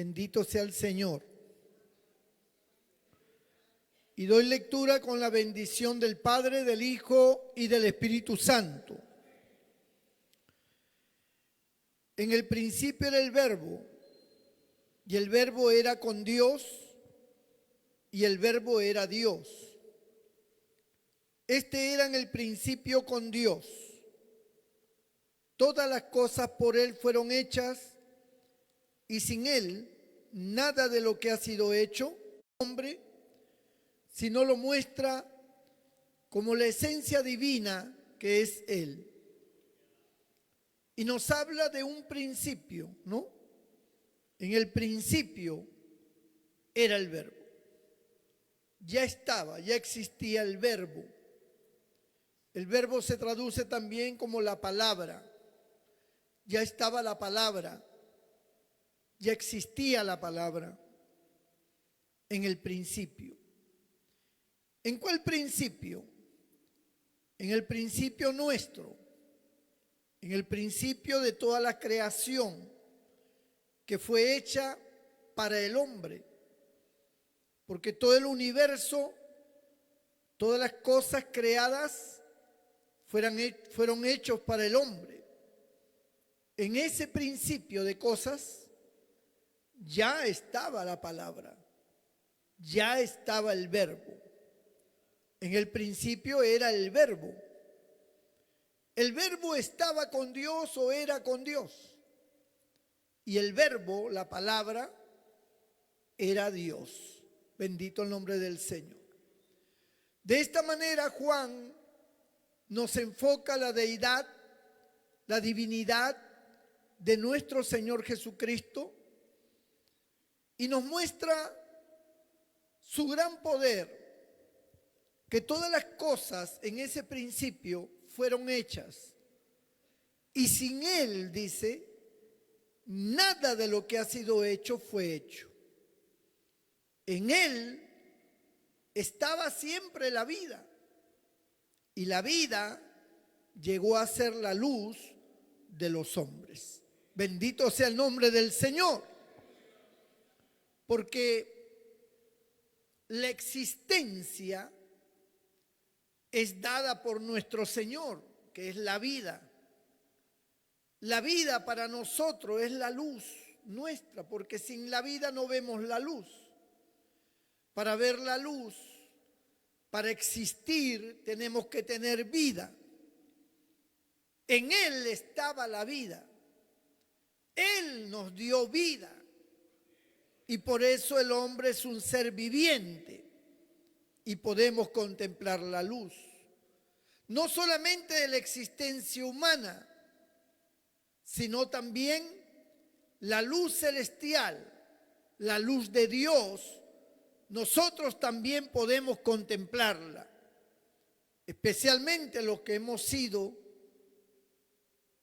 Bendito sea el Señor. Y doy lectura con la bendición del Padre, del Hijo y del Espíritu Santo. En el principio era el Verbo, y el Verbo era con Dios, y el Verbo era Dios. Este era en el principio con Dios. Todas las cosas por Él fueron hechas, y sin Él nada de lo que ha sido hecho, hombre, sino lo muestra como la esencia divina que es Él. Y nos habla de un principio, ¿no? En el principio era el Verbo. Ya estaba, ya existía el Verbo. El Verbo se traduce también como la palabra. Ya estaba la palabra. Ya existía la palabra en el principio. ¿En cuál principio? En el principio nuestro, en el principio de toda la creación que fue hecha para el hombre, porque todo el universo, todas las cosas creadas fueron hechos para el hombre. En ese principio de cosas ya estaba la palabra, ya estaba el Verbo. En el principio era el Verbo. El Verbo estaba con Dios o era con Dios. Y el Verbo, la palabra, era Dios. Bendito el nombre del Señor. De esta manera Juan nos enfoca la deidad, la divinidad de nuestro Señor Jesucristo y nos muestra su gran poder, que todas las cosas en ese principio fueron hechas. Y sin Él, dice, nada de lo que ha sido hecho fue hecho. En Él estaba siempre la vida. Y la vida llegó a ser la luz de los hombres. Bendito sea el nombre del Señor. Porque la existencia es dada por nuestro Señor, que es la vida. La vida para nosotros es la luz nuestra, porque sin la vida no vemos la luz. Para ver la luz, para existir, tenemos que tener vida. En Él estaba la vida. Él nos dio vida. Y por eso el hombre es un ser viviente. Y podemos contemplar la luz, no solamente de la existencia humana, sino también la luz celestial, la luz de Dios. Nosotros también podemos contemplarla, especialmente los que hemos sido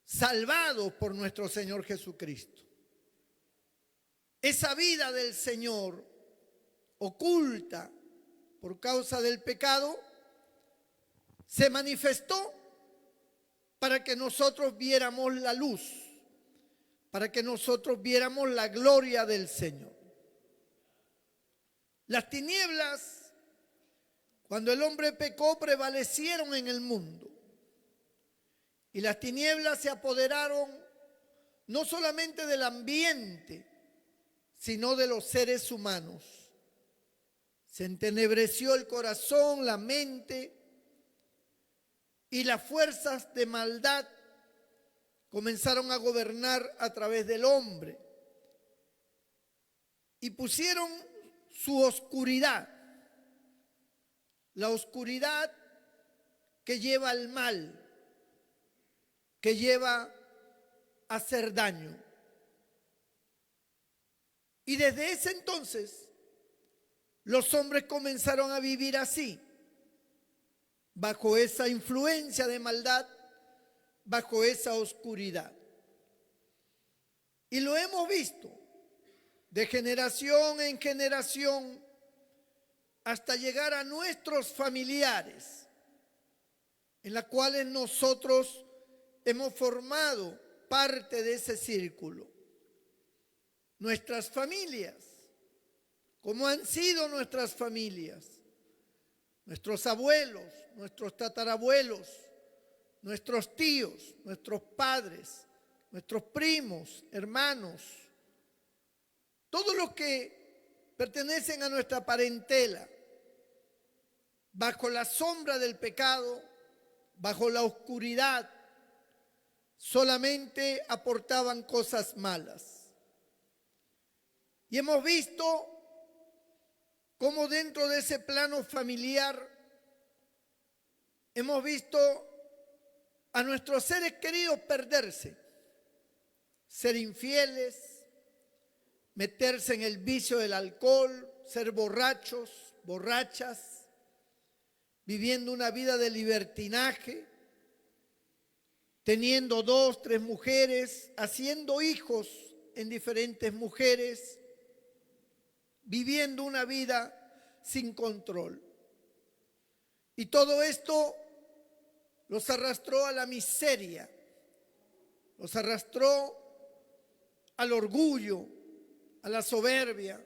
salvados por nuestro Señor Jesucristo. Esa vida del Señor oculta por causa del pecado, se manifestó para que nosotros viéramos la luz, para que nosotros viéramos la gloria del Señor. Las tinieblas, cuando el hombre pecó, prevalecieron en el mundo. Y las tinieblas se apoderaron no solamente del ambiente, sino de los seres humanos. Se entenebreció el corazón, la mente, y las fuerzas de maldad comenzaron a gobernar a través del hombre. Y pusieron su oscuridad, la oscuridad que lleva al mal, que lleva a hacer daño. Y desde ese entonces, los hombres comenzaron a vivir así, bajo esa influencia de maldad, bajo esa oscuridad. Y lo hemos visto de generación en generación hasta llegar a nuestros familiares, en la cuales nosotros hemos formado parte de ese círculo. nuestras familias, cómo han sido nuestras familias, nuestros abuelos, nuestros tatarabuelos, nuestros tíos, nuestros padres, nuestros primos, hermanos, todos los que pertenecen a nuestra parentela, bajo la sombra del pecado, bajo la oscuridad, solamente aportaban cosas malas. Y hemos visto cómo dentro de ese plano familiar hemos visto a nuestros seres queridos perderse, ser infieles, meterse en el vicio del alcohol, ser borrachos, borrachas, viviendo una vida de libertinaje, teniendo 2, 3 mujeres, haciendo hijos en diferentes mujeres, viviendo una vida sin control. Y todo esto los arrastró a la miseria, los arrastró al orgullo, a la soberbia,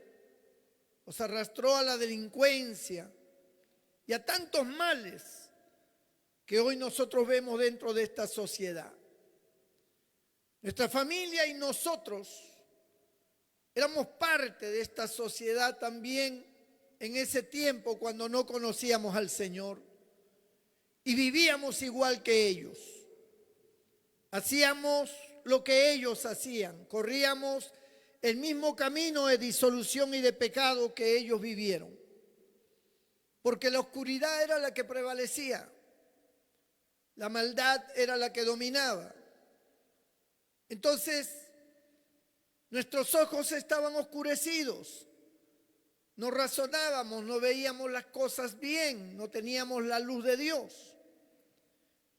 los arrastró a la delincuencia y a tantos males que hoy nosotros vemos dentro de esta sociedad. Nuestra familia y nosotros éramos parte de esta sociedad también en ese tiempo cuando no conocíamos al Señor y vivíamos igual que ellos. Hacíamos lo que ellos hacían, corríamos el mismo camino de disolución y de pecado que ellos vivieron, porque la oscuridad era la que prevalecía, la maldad era la que dominaba. Entonces, nuestros ojos estaban oscurecidos, no razonábamos, no veíamos las cosas bien, no teníamos la luz de Dios.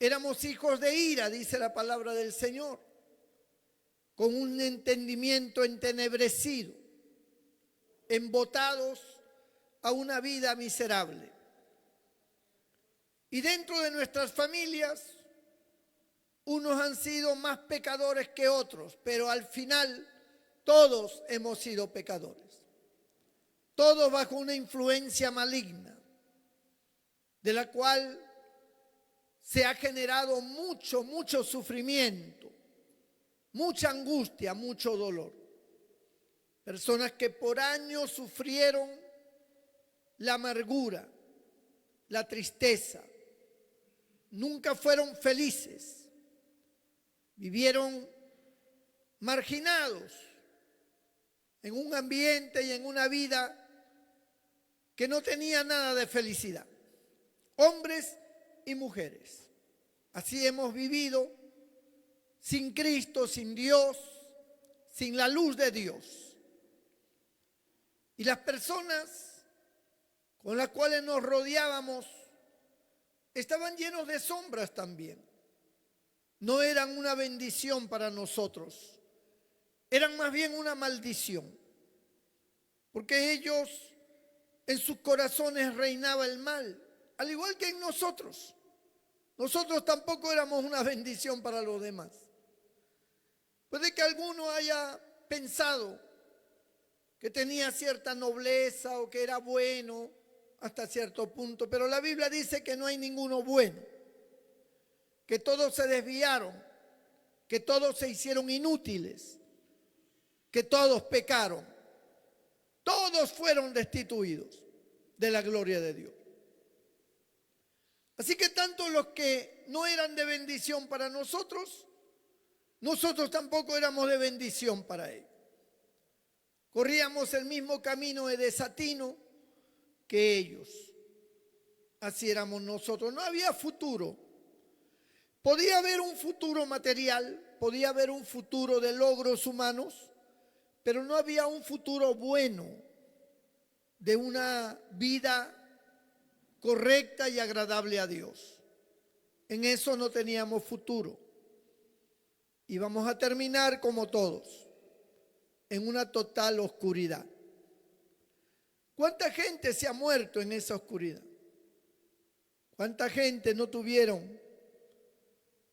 Éramos hijos de ira, dice la palabra del Señor, con un entendimiento entenebrecido, embotados a una vida miserable. Y dentro de nuestras familias, unos han sido más pecadores que otros, pero al final todos hemos sido pecadores. Todos bajo una influencia maligna, de la cual se ha generado mucho sufrimiento, mucha angustia, mucho dolor. Personas que por años sufrieron la amargura, la tristeza, nunca fueron felices, vivieron marginados en un ambiente y en una vida que no tenía nada de felicidad. Hombres y mujeres. Así hemos vivido sin Cristo, sin Dios, sin la luz de Dios. Y las personas con las cuales nos rodeábamos estaban llenos de sombras también. No eran una bendición para nosotros, eran más bien una maldición, porque ellos, en sus corazones reinaba el mal, al igual que en nosotros. Nosotros tampoco éramos una bendición para los demás. Puede que alguno haya pensado que tenía cierta nobleza o que era bueno hasta cierto punto, pero la Biblia dice que no hay ninguno bueno, que todos se desviaron, que todos se hicieron inútiles, que todos pecaron, todos fueron destituidos de la gloria de Dios. Así que tanto los que no eran de bendición para nosotros, nosotros tampoco éramos de bendición para ellos. Corríamos el mismo camino de desatino que ellos. Así éramos nosotros. No había futuro. Podía haber un futuro material, podía haber un futuro de logros humanos, pero no había un futuro bueno de una vida correcta y agradable a Dios. En eso no teníamos futuro. Y vamos a terminar como todos, en una total oscuridad. ¿Cuánta gente se ha muerto en esa oscuridad? ¿Cuánta gente no tuvieron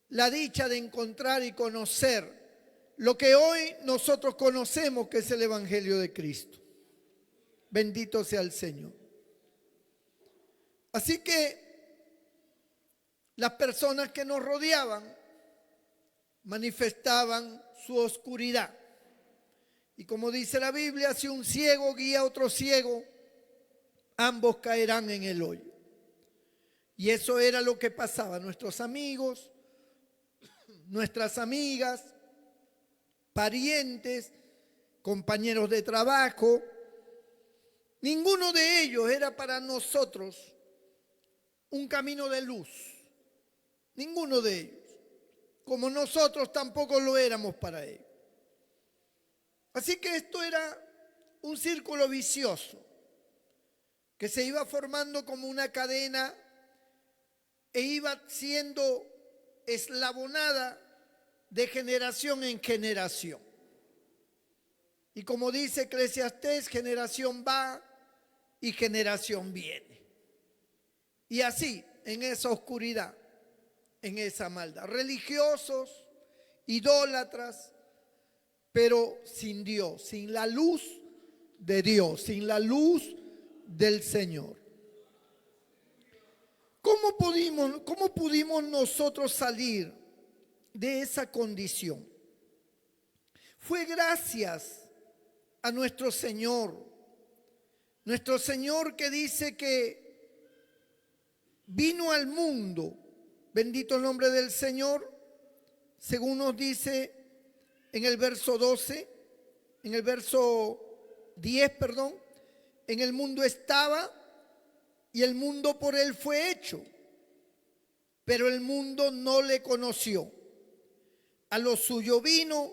la dicha de encontrar y conocer lo que hoy nosotros conocemos que es el Evangelio de Cristo. Bendito sea el Señor. Así que las personas que nos rodeaban manifestaban su oscuridad. Y como dice la Biblia, si un ciego guía a otro ciego, ambos caerán en el hoyo. Y eso era lo que pasaba. Nuestros amigos, nuestras amigas, parientes, compañeros de trabajo, ninguno de ellos era para nosotros un camino de luz. Ninguno de ellos. Como nosotros tampoco lo éramos para ellos. Así que esto era un círculo vicioso que se iba formando como una cadena e iba siendo eslabonada de generación en generación. Y como dice Eclesiastés, generación va y generación viene. Y así, en esa oscuridad, en esa maldad. Religiosos, idólatras, pero sin Dios, sin la luz de Dios, sin la luz del Señor. ¿Cómo pudimos nosotros salir de esa condición? Fue gracias a nuestro Señor que dice que vino al mundo, bendito el nombre del Señor, según nos dice en el verso 12, en el verso 10, perdón, en el mundo estaba y el mundo por él fue hecho, pero el mundo no le conoció. A lo suyo vino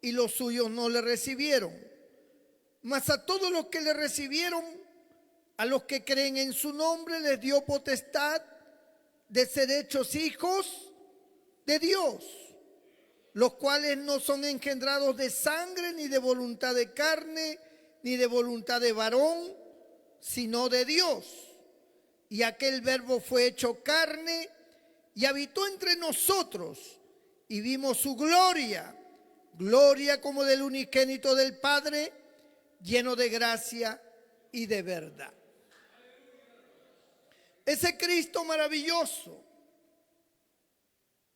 y los suyos no le recibieron. Mas a todos los que le recibieron, a los que creen en su nombre, les dio potestad de ser hechos hijos de Dios, los cuales no son engendrados de sangre, ni de voluntad de carne, ni de voluntad de varón, sino de Dios. Y aquel verbo fue hecho carne y habitó entre nosotros, y vimos su gloria, gloria como del unigénito del Padre, lleno de gracia y de verdad. Ese Cristo maravilloso,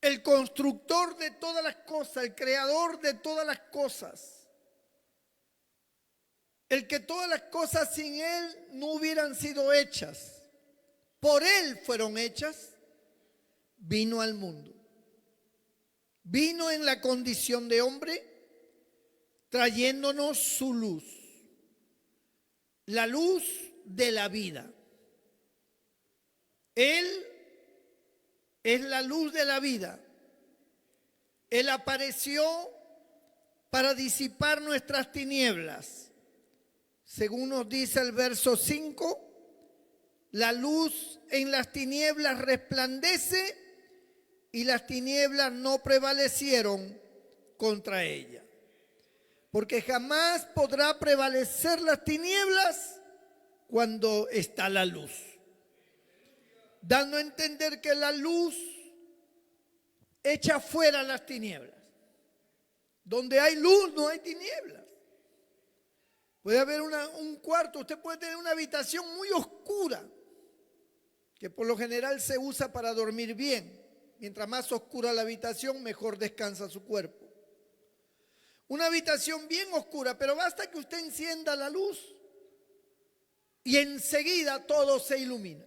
el constructor de todas las cosas, el creador de todas las cosas, el que todas las cosas sin Él no hubieran sido hechas, por Él fueron hechas, vino al mundo. Vino en la condición de hombre, trayéndonos su luz, la luz de la vida. Él es la luz de la vida. Él apareció para disipar nuestras tinieblas. Según nos dice el verso 5, la luz en las tinieblas resplandece y las tinieblas no prevalecieron contra ella. Porque jamás podrá prevalecer las tinieblas cuando está la luz. Dando a entender que la luz echa fuera las tinieblas. Donde hay luz no hay tinieblas. Puede haber un cuarto, usted puede tener una habitación muy oscura, que por lo general se usa para dormir bien. Mientras más oscura la habitación, mejor descansa su cuerpo. Una habitación bien oscura, pero basta que usted encienda la luz y enseguida todo se ilumina.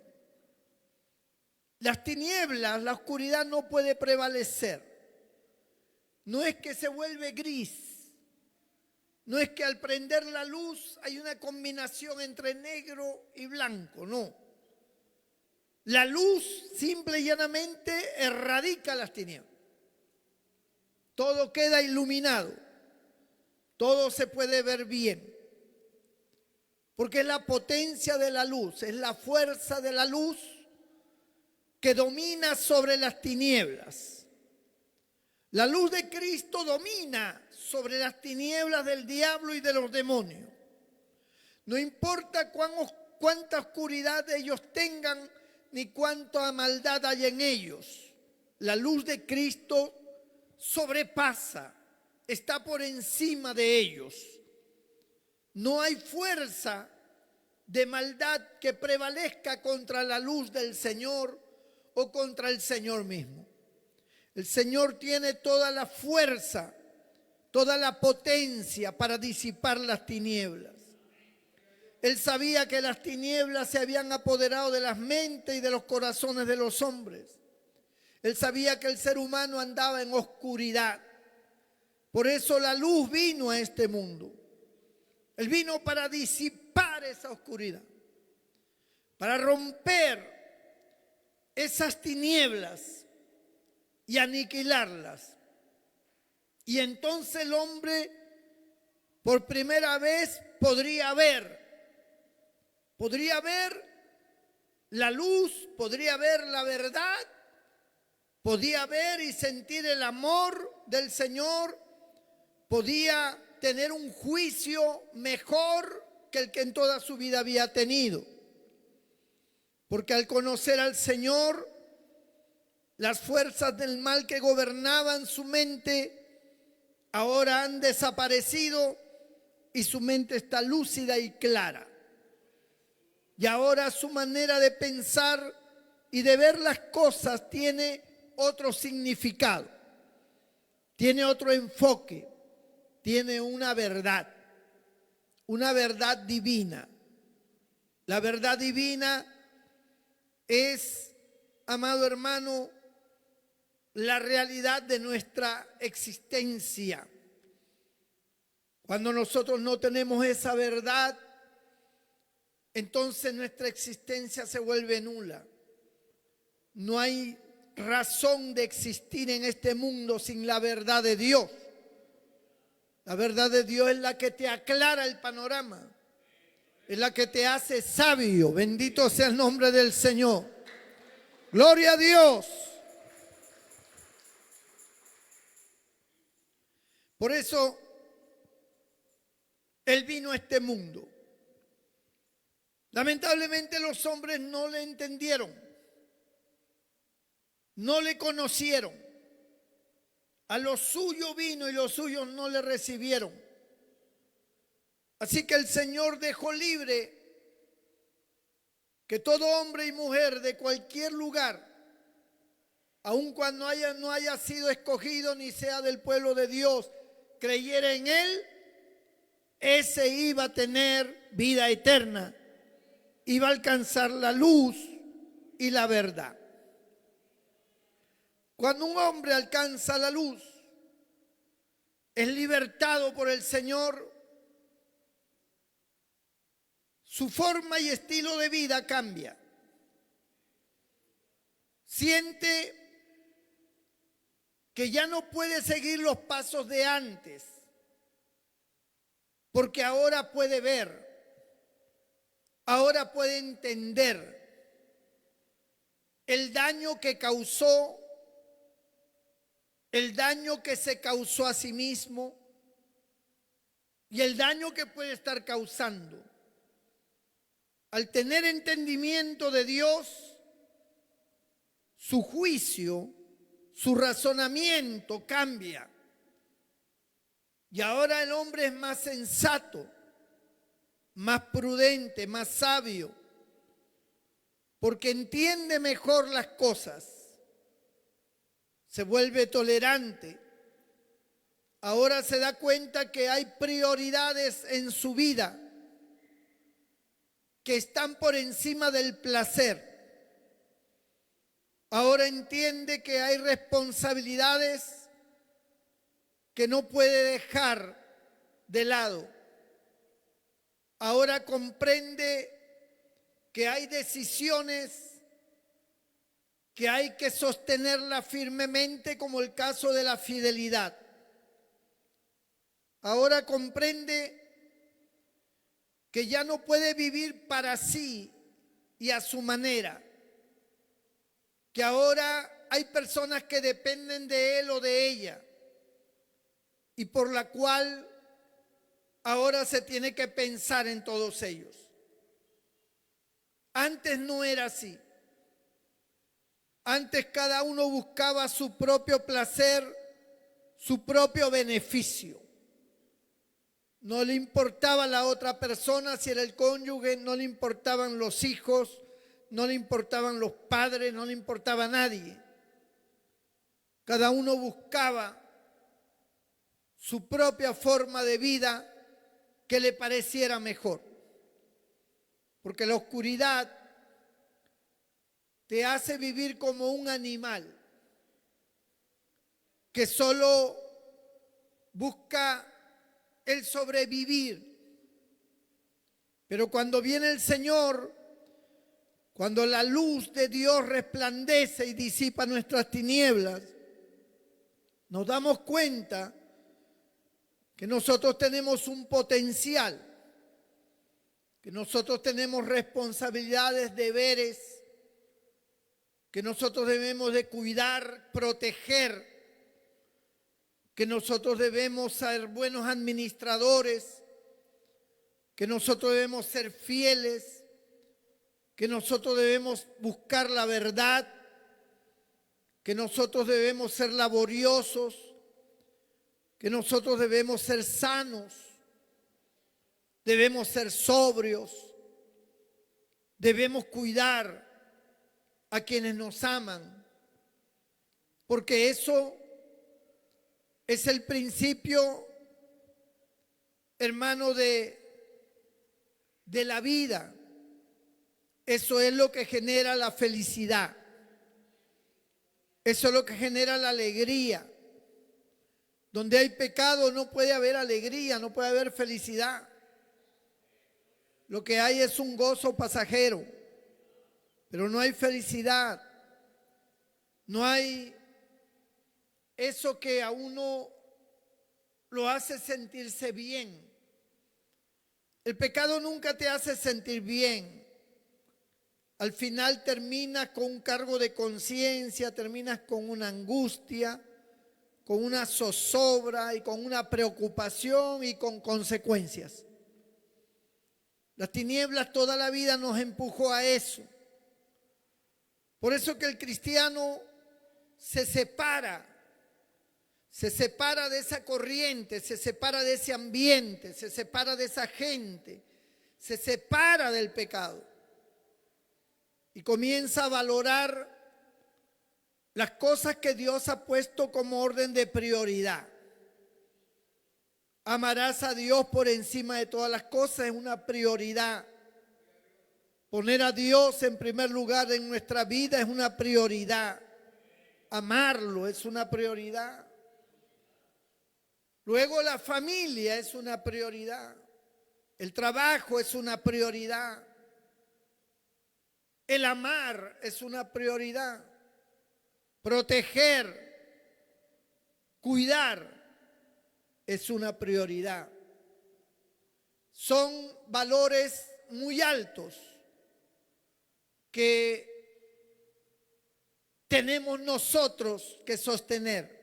Las tinieblas, la oscuridad no puede prevalecer. No es que se vuelve gris. No es que al prender la luz hay una combinación entre negro y blanco, no. La luz simple y llanamente erradica las tinieblas. Todo queda iluminado. Todo se puede ver bien. Porque es la potencia de la luz, es la fuerza de la luz que domina sobre las tinieblas. La luz de Cristo domina sobre las tinieblas del diablo y de los demonios. No importa cuánta oscuridad ellos tengan, ni cuánta maldad hay en ellos. La luz de Cristo sobrepasa está por encima de ellos. No hay fuerza de maldad que prevalezca contra la luz del Señor o contra el Señor mismo. El Señor tiene toda la fuerza, toda la potencia para disipar las tinieblas. Él sabía que las tinieblas se habían apoderado de las mentes y de los corazones de los hombres. Él sabía que el ser humano andaba en oscuridad. Por eso la luz vino a este mundo. Él vino para disipar esa oscuridad, para romper esas tinieblas y aniquilarlas. Y entonces el hombre por primera vez podría ver la luz, podría ver la verdad, podía ver y sentir el amor del Señor, podía tener un juicio mejor que el que en toda su vida había tenido. Porque al conocer al Señor, las fuerzas del mal que gobernaban su mente ahora han desaparecido y su mente está lúcida y clara. Y ahora su manera de pensar y de ver las cosas tiene otro significado, tiene otro enfoque, tiene una verdad divina. La verdad divina es, amado hermano, la realidad de nuestra existencia. Cuando nosotros no tenemos esa verdad, entonces nuestra existencia se vuelve nula. No hay razón de existir en este mundo sin la verdad de Dios. La verdad de Dios es la que te aclara el panorama, es la que te hace sabio. Bendito sea el nombre del Señor. Gloria a Dios. Por eso Él vino a este mundo. Lamentablemente los hombres no le entendieron, no le conocieron. A lo suyo vino y los suyos no le recibieron. Así que el Señor dejó libre que todo hombre y mujer de cualquier lugar, aun cuando no haya sido escogido ni sea del pueblo de Dios, creyera en Él, ese iba a tener vida eterna, iba a alcanzar la luz y la verdad. Cuando un hombre alcanza la luz, es libertado por el Señor, su forma y estilo de vida cambia. Siente que ya no puede seguir los pasos de antes, porque ahora puede ver, ahora puede entender el daño que causó, el daño que se causó a sí mismo y el daño que puede estar causando. Al tener entendimiento de Dios, su juicio, su razonamiento cambia. Y ahora el hombre es más sensato, más prudente, más sabio, porque entiende mejor las cosas. Se vuelve tolerante. Ahora se da cuenta que hay prioridades en su vida que están por encima del placer. Ahora entiende que hay responsabilidades que no puede dejar de lado. Ahora comprende que hay decisiones que hay que sostenerla firmemente, como el caso de la fidelidad. Ahora comprende que ya no puede vivir para sí y a su manera, que ahora hay personas que dependen de él o de ella y por la cual ahora se tiene que pensar en todos ellos. Antes no era así. Antes cada uno buscaba su propio placer, su propio beneficio. No le importaba la otra persona, si era el cónyuge, no le importaban los hijos, no le importaban los padres, no le importaba a nadie. Cada uno buscaba su propia forma de vida que le pareciera mejor. Porque la oscuridad te hace vivir como un animal que solo busca el sobrevivir. Pero cuando viene el Señor, cuando la luz de Dios resplandece y disipa nuestras tinieblas, nos damos cuenta que nosotros tenemos un potencial, que nosotros tenemos responsabilidades, deberes, que nosotros debemos de cuidar, proteger, que nosotros debemos ser buenos administradores, que nosotros debemos ser fieles, que nosotros debemos buscar la verdad, que nosotros debemos ser laboriosos, que nosotros debemos ser sanos, debemos ser sobrios, debemos cuidar a quienes nos aman, porque eso es el principio, hermano, de la vida. Eso es lo que genera la felicidad. Eso es lo que genera la alegría. Donde hay pecado no puede haber alegría, no puede haber felicidad. Lo que hay es un gozo pasajero, pero no hay felicidad. No hay eso que a uno lo hace sentirse bien. El pecado nunca te hace sentir bien. Al final terminas con un cargo de conciencia, terminas con una angustia, con una zozobra y con una preocupación y con consecuencias. Las tinieblas toda la vida nos empujó a eso. Por eso que el cristiano se separa de esa corriente, se separa de ese ambiente, se separa de esa gente, se separa del pecado y comienza a valorar las cosas que Dios ha puesto como orden de prioridad. Amarás a Dios por encima de todas las cosas es una prioridad. Poner a Dios en primer lugar en nuestra vida es una prioridad. Amarlo es una prioridad. Luego la familia es una prioridad. El trabajo es una prioridad. El amar es una prioridad. Proteger, cuidar es una prioridad. Son valores muy altos que tenemos nosotros que sostener.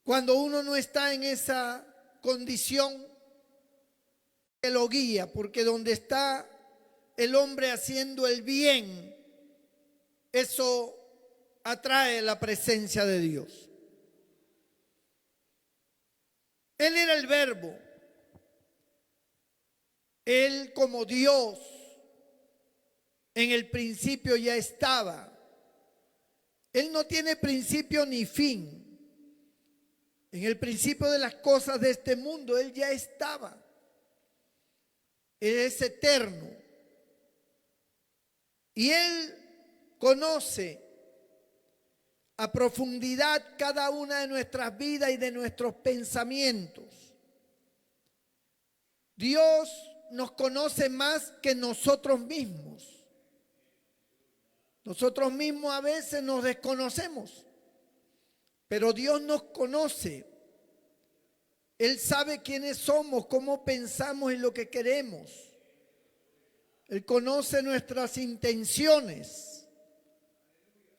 Cuando uno no está en esa condición que lo guía, porque donde está el hombre haciendo el bien, eso atrae la presencia de Dios. Él era el Verbo. Él como Dios en el principio ya estaba. Él no tiene principio ni fin. En el principio de las cosas de este mundo, Él ya estaba. Él es eterno. Y Él conoce a profundidad cada una de nuestras vidas y de nuestros pensamientos. Dios nos conoce más que nosotros mismos. Nosotros mismos a veces nos desconocemos, pero Dios nos conoce. Él sabe quiénes somos, cómo pensamos y lo que queremos. Él conoce nuestras intenciones.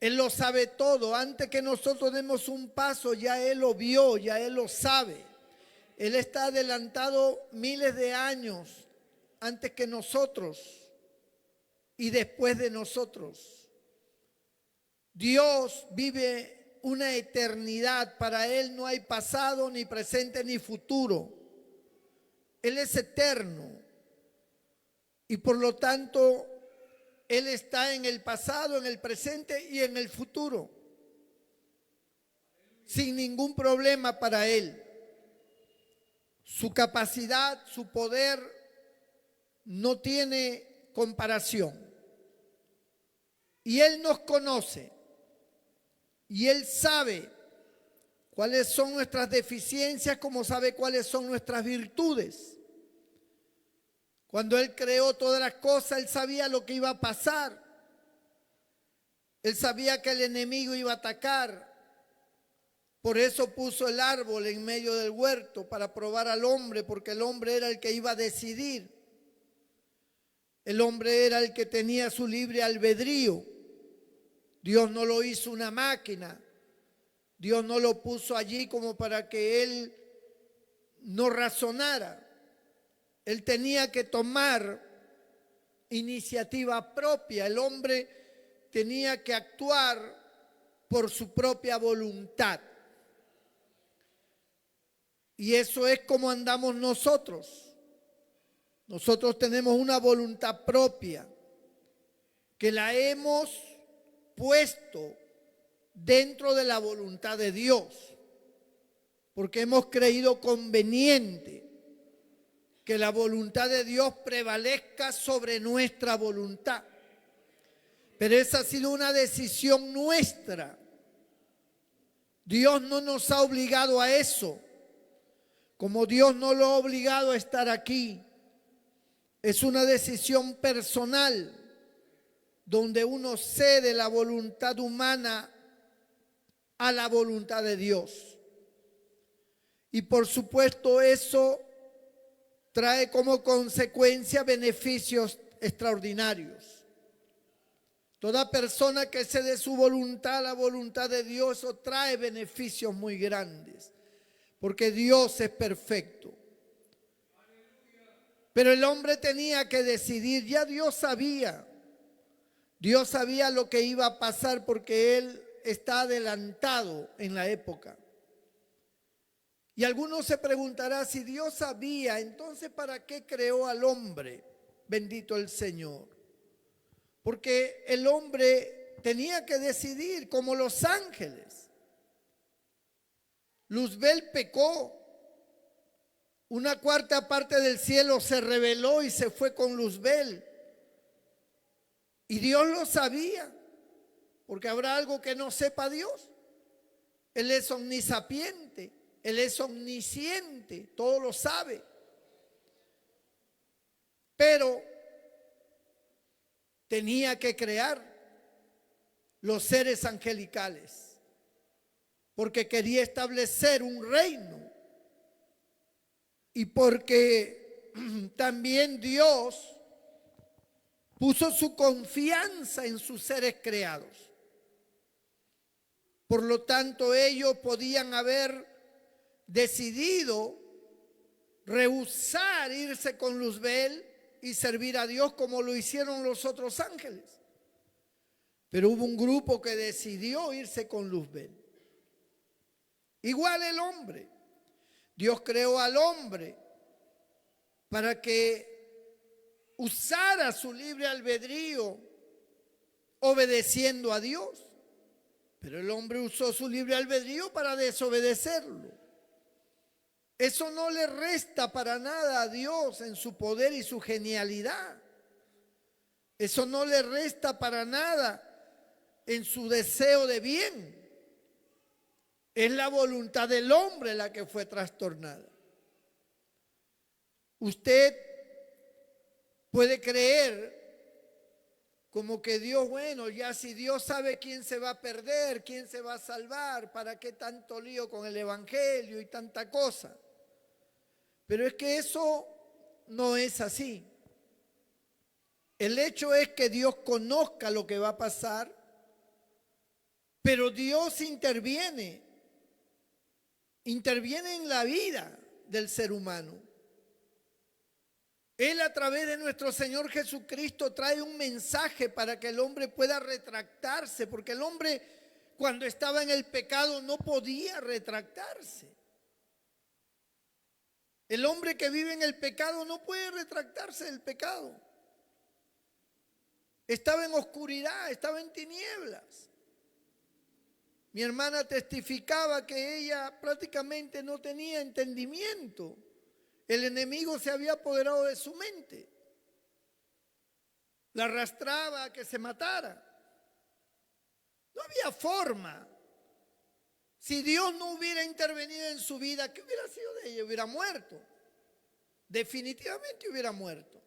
Él lo sabe todo. Antes que nosotros demos un paso, ya Él lo vio, ya Él lo sabe. Él está adelantado miles de años antes que nosotros y después de nosotros. Dios vive una eternidad. Para Él no hay pasado, ni presente, ni futuro. Él es eterno. Y por lo tanto, Él está en el pasado, en el presente y en el futuro. Sin ningún problema para Él. Su capacidad, su poder no tiene comparación. Y Él nos conoce. Y Él sabe cuáles son nuestras deficiencias, como sabe cuáles son nuestras virtudes. Cuando Él creó todas las cosas, Él sabía lo que iba a pasar. Él sabía que el enemigo iba a atacar. Por eso puso el árbol en medio del huerto para probar al hombre, porque el hombre era el que iba a decidir. El hombre era el que tenía su libre albedrío. Dios no lo hizo una máquina. Dios no lo puso allí como para que él no razonara. Él tenía que tomar iniciativa propia. El hombre tenía que actuar por su propia voluntad. Y eso es como andamos nosotros. Nosotros tenemos una voluntad propia que la hemos puesto dentro de la voluntad de Dios, porque hemos creído conveniente que la voluntad de Dios prevalezca sobre nuestra voluntad. Pero esa ha sido una decisión nuestra. Dios no nos ha obligado a eso, como Dios no lo ha obligado a estar aquí. Es una decisión personal, donde uno cede la voluntad humana a la voluntad de Dios. Y por supuesto eso trae como consecuencia beneficios extraordinarios. Toda persona que cede su voluntad a la voluntad de Dios, eso trae beneficios muy grandes, porque Dios es perfecto. Pero el hombre tenía que decidir. Ya Dios sabía lo que iba a pasar, porque Él está adelantado en la época. Y algunos se preguntarán, si Dios sabía, entonces ¿para qué creó al hombre? Bendito el Señor. Porque el hombre tenía que decidir, como los ángeles. Luzbel pecó. Una cuarta parte del cielo se rebeló y se fue con Luzbel. Y Dios lo sabía, porque habrá algo que no sepa Dios. Él es omnisapiente, Él es omnisciente, todo lo sabe. Pero tenía que crear los seres angelicales, porque quería establecer un reino. Y porque también Dios puso su confianza en sus seres creados. Por lo tanto, ellos podían haber decidido rehusar irse con Luzbel y servir a Dios como lo hicieron los otros ángeles. Pero hubo un grupo que decidió irse con Luzbel. Igual el hombre. Dios creó al hombre para que usara su libre albedrío obedeciendo a Dios. Pero el hombre usó su libre albedrío para desobedecerlo. Eso no le resta para nada a Dios en su poder y su genialidad. Eso no le resta para nada en su deseo de bien. Es la voluntad del hombre la que fue trastornada. Usted puede creer como que Dios, bueno, ya si Dios sabe quién se va a perder, quién se va a salvar, ¿para qué tanto lío con el evangelio y tanta cosa? Pero es que eso no es así. El hecho es que Dios conozca lo que va a pasar, pero Dios interviene en la vida del ser humano. Él, a través de nuestro Señor Jesucristo, trae un mensaje para que el hombre pueda retractarse, porque el hombre cuando estaba en el pecado no podía retractarse. El hombre que vive en el pecado no puede retractarse del pecado. Estaba en oscuridad, estaba en tinieblas. Mi hermana testificaba que ella prácticamente no tenía entendimiento. El enemigo se había apoderado de su mente. La arrastraba a que se matara. No había forma. Si Dios no hubiera intervenido en su vida, ¿qué hubiera sido de ella? Hubiera muerto. Definitivamente hubiera muerto.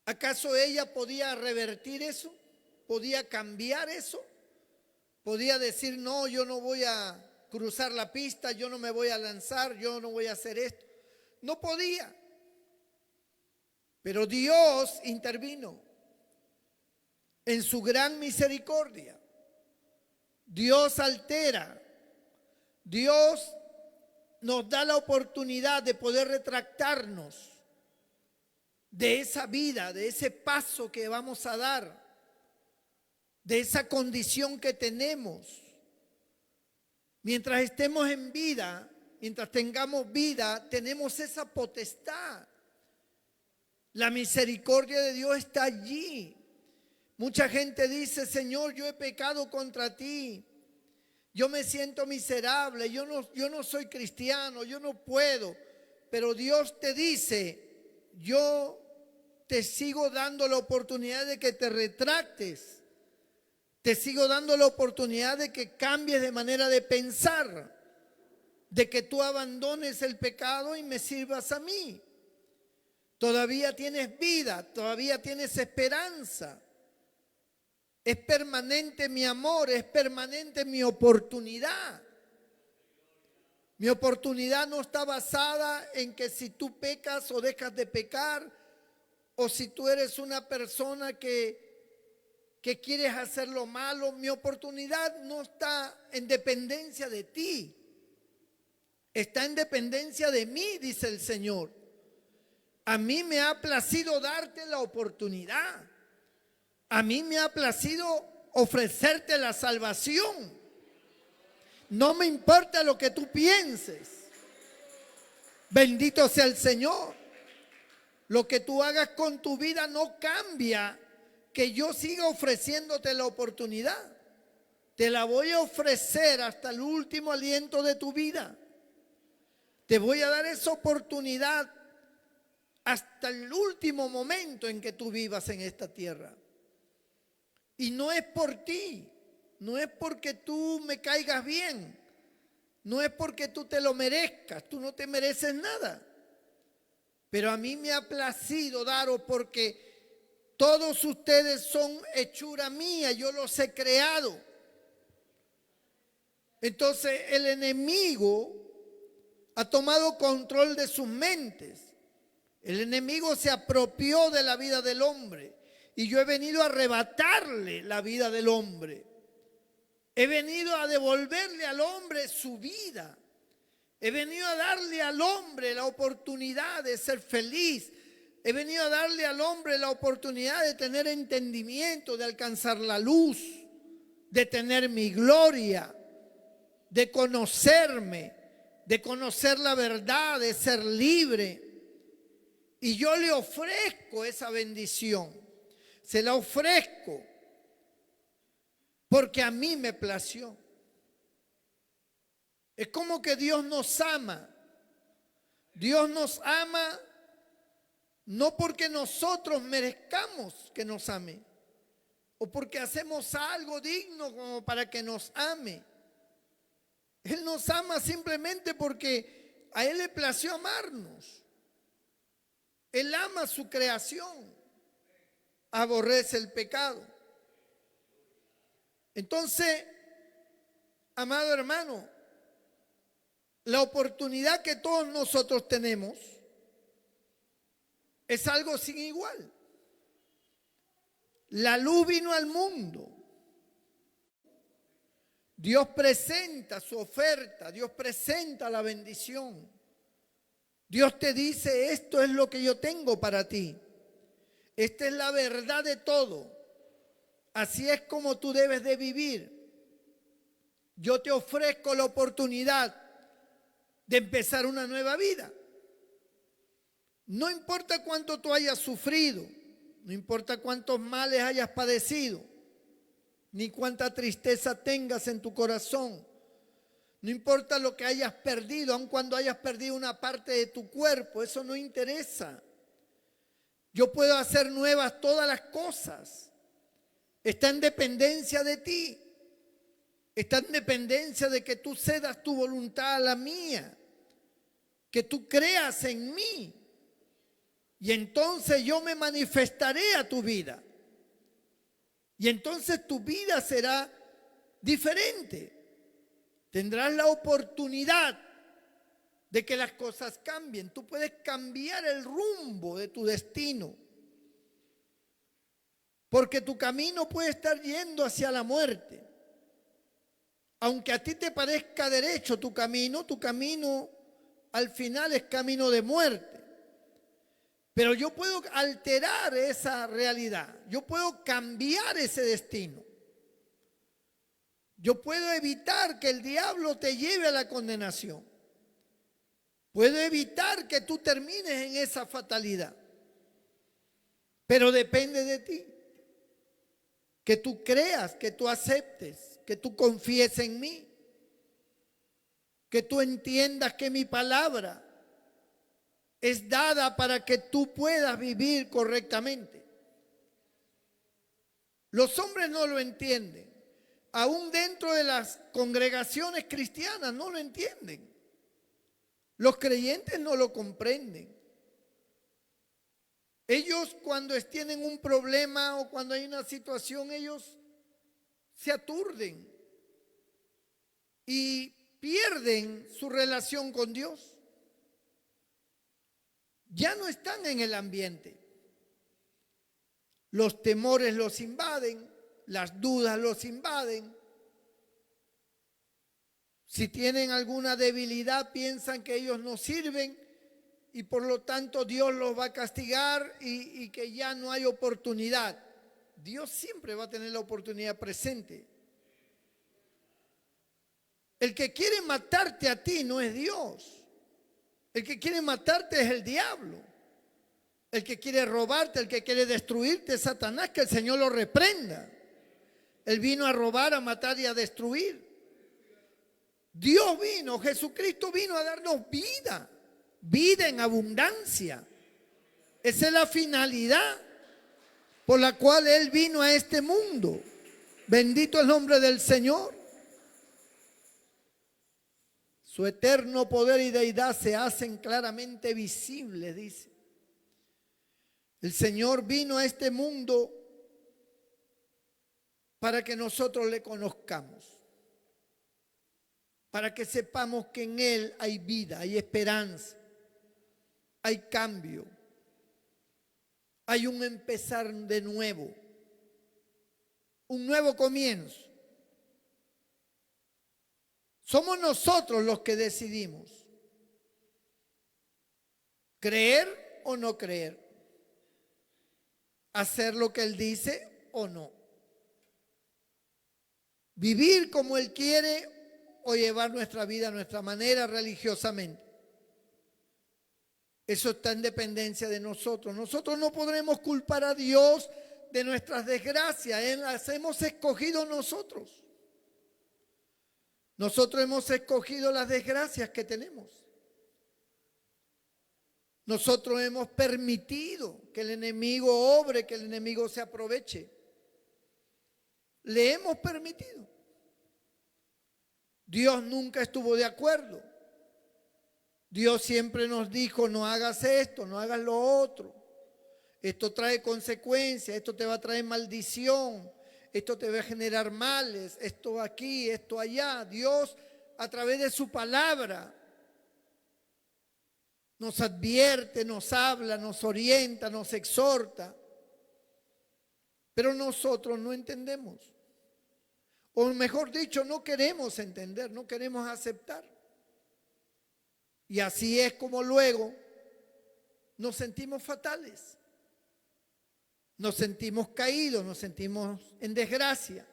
¿Acaso ella podía revertir eso? ¿Podía cambiar eso? ¿Podía decir, no, yo no voy a cruzar la pista, yo no me voy a lanzar, yo no voy a hacer esto? No podía. Pero Dios intervino en su gran misericordia. Dios altera, Dios nos da la oportunidad de poder retractarnos de esa vida, de ese paso que vamos a dar, de esa condición que tenemos. Mientras estemos en vida, mientras tengamos vida, tenemos esa potestad. La misericordia de Dios está allí. Mucha gente dice, Señor, yo he pecado contra ti. Yo me siento miserable, yo no soy cristiano, yo no puedo. Pero Dios te dice, yo te sigo dando la oportunidad de que te retractes. Te sigo dando la oportunidad de que cambies de manera de pensar, de que tú abandones el pecado y me sirvas a mí. Todavía tienes vida, todavía tienes esperanza. Es permanente mi amor, es permanente mi oportunidad. Mi oportunidad no está basada en que si tú pecas o dejas de pecar, o si tú eres una persona que quieres hacer lo malo. Mi oportunidad no está en dependencia de ti, está en dependencia de mí, dice el Señor. A mí me ha placido darte la oportunidad. A mí me ha placido ofrecerte la salvación. No me importa lo que tú pienses. Bendito sea el Señor. Lo que tú hagas con tu vida no cambia que yo siga ofreciéndote la oportunidad. Te la voy a ofrecer hasta el último aliento de tu vida. Te voy a dar esa oportunidad hasta el último momento en que tú vivas en esta tierra. Y no es por ti, no es porque tú me caigas bien, no es porque tú te lo merezcas, tú no te mereces nada. Pero a mí me ha placido daros porque todos ustedes son hechura mía, yo los he creado. Entonces el enemigo ha tomado control de sus mentes. El enemigo se apropió de la vida del hombre y yo he venido a arrebatarle la vida del hombre. He venido a devolverle al hombre su vida. He venido a darle al hombre la oportunidad de ser feliz. He venido a darle al hombre la oportunidad de tener entendimiento, de alcanzar la luz, de tener mi gloria, de conocerme, de conocer la verdad, de ser libre. Y yo le ofrezco esa bendición, se la ofrezco porque a mí me plació. Es como que Dios nos ama. Dios nos ama no porque nosotros merezcamos que nos ame o porque hacemos algo digno como para que nos ame. Él nos ama simplemente porque a Él le plació amarnos. Él ama su creación, aborrece el pecado. Entonces, amado hermano, la oportunidad que todos nosotros tenemos es algo sin igual. La luz vino al mundo. Dios presenta su oferta, Dios presenta la bendición. Dios te dice, esto es lo que yo tengo para ti. Esta es la verdad de todo. Así es como tú debes de vivir. Yo te ofrezco la oportunidad de empezar una nueva vida. No importa cuánto tú hayas sufrido, no importa cuántos males hayas padecido, ni cuánta tristeza tengas en tu corazón, no importa lo que hayas perdido, aun cuando hayas perdido una parte de tu cuerpo, eso no interesa. Yo puedo hacer nuevas todas las cosas. Está en dependencia de ti. Está en dependencia de que tú cedas tu voluntad a la mía, que tú creas en mí. Y entonces yo me manifestaré a tu vida. Y entonces tu vida será diferente. Tendrás la oportunidad de que las cosas cambien. Tú puedes cambiar el rumbo de tu destino. Porque tu camino puede estar yendo hacia la muerte. Aunque a ti te parezca derecho tu camino al final es camino de muerte. Pero yo puedo alterar esa realidad. Yo puedo cambiar ese destino. Yo puedo evitar que el diablo te lleve a la condenación. Puedo evitar que tú termines en esa fatalidad. Pero depende de ti. Que tú creas, que tú aceptes, que tú confíes en mí. Que tú entiendas que mi palabra es dada para que tú puedas vivir correctamente. Los hombres no lo entienden. Aún dentro de las congregaciones cristianas no lo entienden. Los creyentes no lo comprenden. Ellos cuando tienen un problema o cuando hay una situación, ellos se aturden y pierden su relación con Dios. Ya no están en el ambiente. Los temores los invaden, las dudas los invaden. Si tienen alguna debilidad, piensan que ellos no sirven y por lo tanto Dios los va a castigar y que ya no hay oportunidad. Dios siempre va a tener la oportunidad presente. El que quiere matarte a ti no es Dios. El que quiere matarte es el diablo. El que quiere robarte, el que quiere destruirte es Satanás, que el Señor lo reprenda. Él vino a robar, a matar y a destruir. Dios vino, Jesucristo vino a darnos vida, vida en abundancia. Esa es la finalidad por la cual Él vino a este mundo. Bendito el nombre del Señor. Su eterno poder y deidad se hacen claramente visibles, dice. El Señor vino a este mundo para que nosotros le conozcamos, para que sepamos que en Él hay vida, hay esperanza, hay cambio, hay un empezar de nuevo, un nuevo comienzo. Somos nosotros los que decidimos creer o no creer, hacer lo que Él dice o no, vivir como Él quiere o llevar nuestra vida a nuestra manera religiosamente. Eso está en dependencia de nosotros. Nosotros no podremos culpar a Dios de nuestras desgracias. Él las hemos escogido nosotros. Nosotros hemos escogido las desgracias que tenemos. Nosotros hemos permitido que el enemigo obre, que el enemigo se aproveche. Le hemos permitido. Dios nunca estuvo de acuerdo. Dios siempre nos dijo, no hagas esto, no hagas lo otro. Esto trae consecuencias, esto te va a traer maldición, esto te va a generar males, esto aquí, esto allá. Dios, a través de su palabra, nos advierte, nos habla, nos orienta, nos exhorta. Pero nosotros no entendemos. O mejor dicho, no queremos entender, no queremos aceptar. Y así es como luego nos sentimos fatales. Nos sentimos caídos, nos sentimos en desgracia.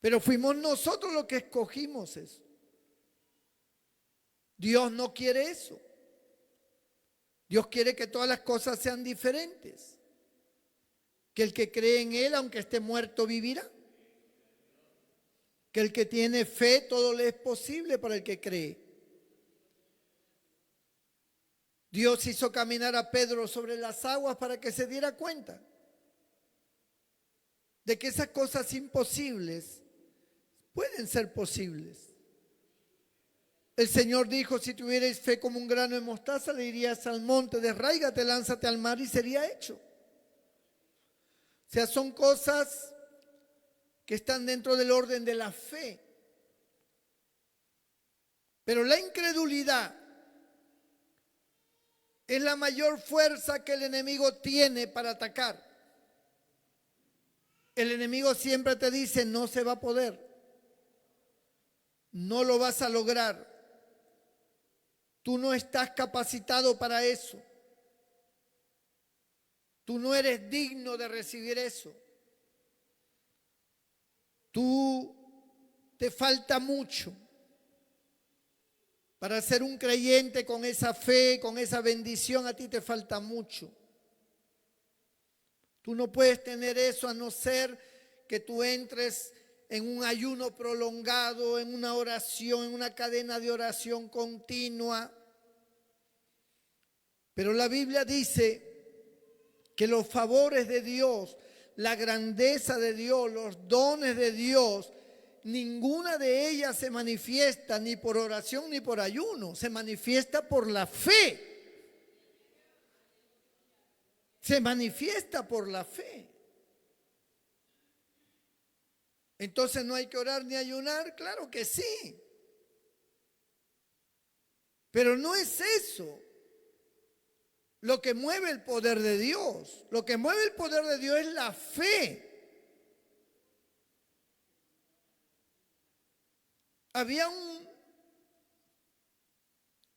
Pero fuimos nosotros los que escogimos eso. Dios no quiere eso. Dios quiere que todas las cosas sean diferentes. Que el que cree en Él, aunque esté muerto, vivirá. Que el que tiene fe, todo le es posible para el que cree. Dios hizo caminar a Pedro sobre las aguas para que se diera cuenta de que esas cosas imposibles pueden ser posibles. El Señor dijo, si tuvierais fe como un grano de mostaza, le dirías al monte, desráigate, lánzate al mar y sería hecho. O sea, son cosas que están dentro del orden de la fe. Pero la incredulidad es la mayor fuerza que el enemigo tiene para atacar. El enemigo siempre te dice, no se va a poder, no lo vas a lograr, tú no estás capacitado para eso, tú no eres digno de recibir eso, te falta mucho para ser un creyente con esa fe, con esa bendición, a ti te falta mucho. Tú no puedes tener eso a no ser que tú entres en un ayuno prolongado, en una oración, en una cadena de oración continua. Pero la Biblia dice que los favores de Dios, la grandeza de Dios, los dones de Dios, ninguna de ellas se manifiesta ni por oración ni por ayuno, se manifiesta por la fe. Se manifiesta por la fe. Entonces no hay que orar ni ayunar, claro que sí. Pero no es eso lo que mueve el poder de Dios. Lo que mueve el poder de Dios es la fe. Había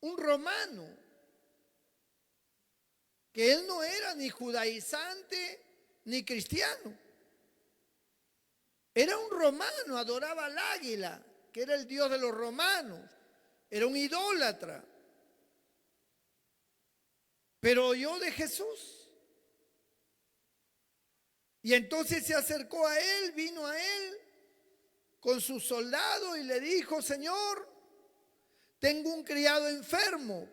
un romano que él no era ni judaizante ni cristiano. Era un romano, adoraba al águila, que era el dios de los romanos. Era un idólatra. Pero oyó de Jesús. Y entonces se acercó a él, vino a él con sus soldados y le dijo, Señor, tengo un criado enfermo.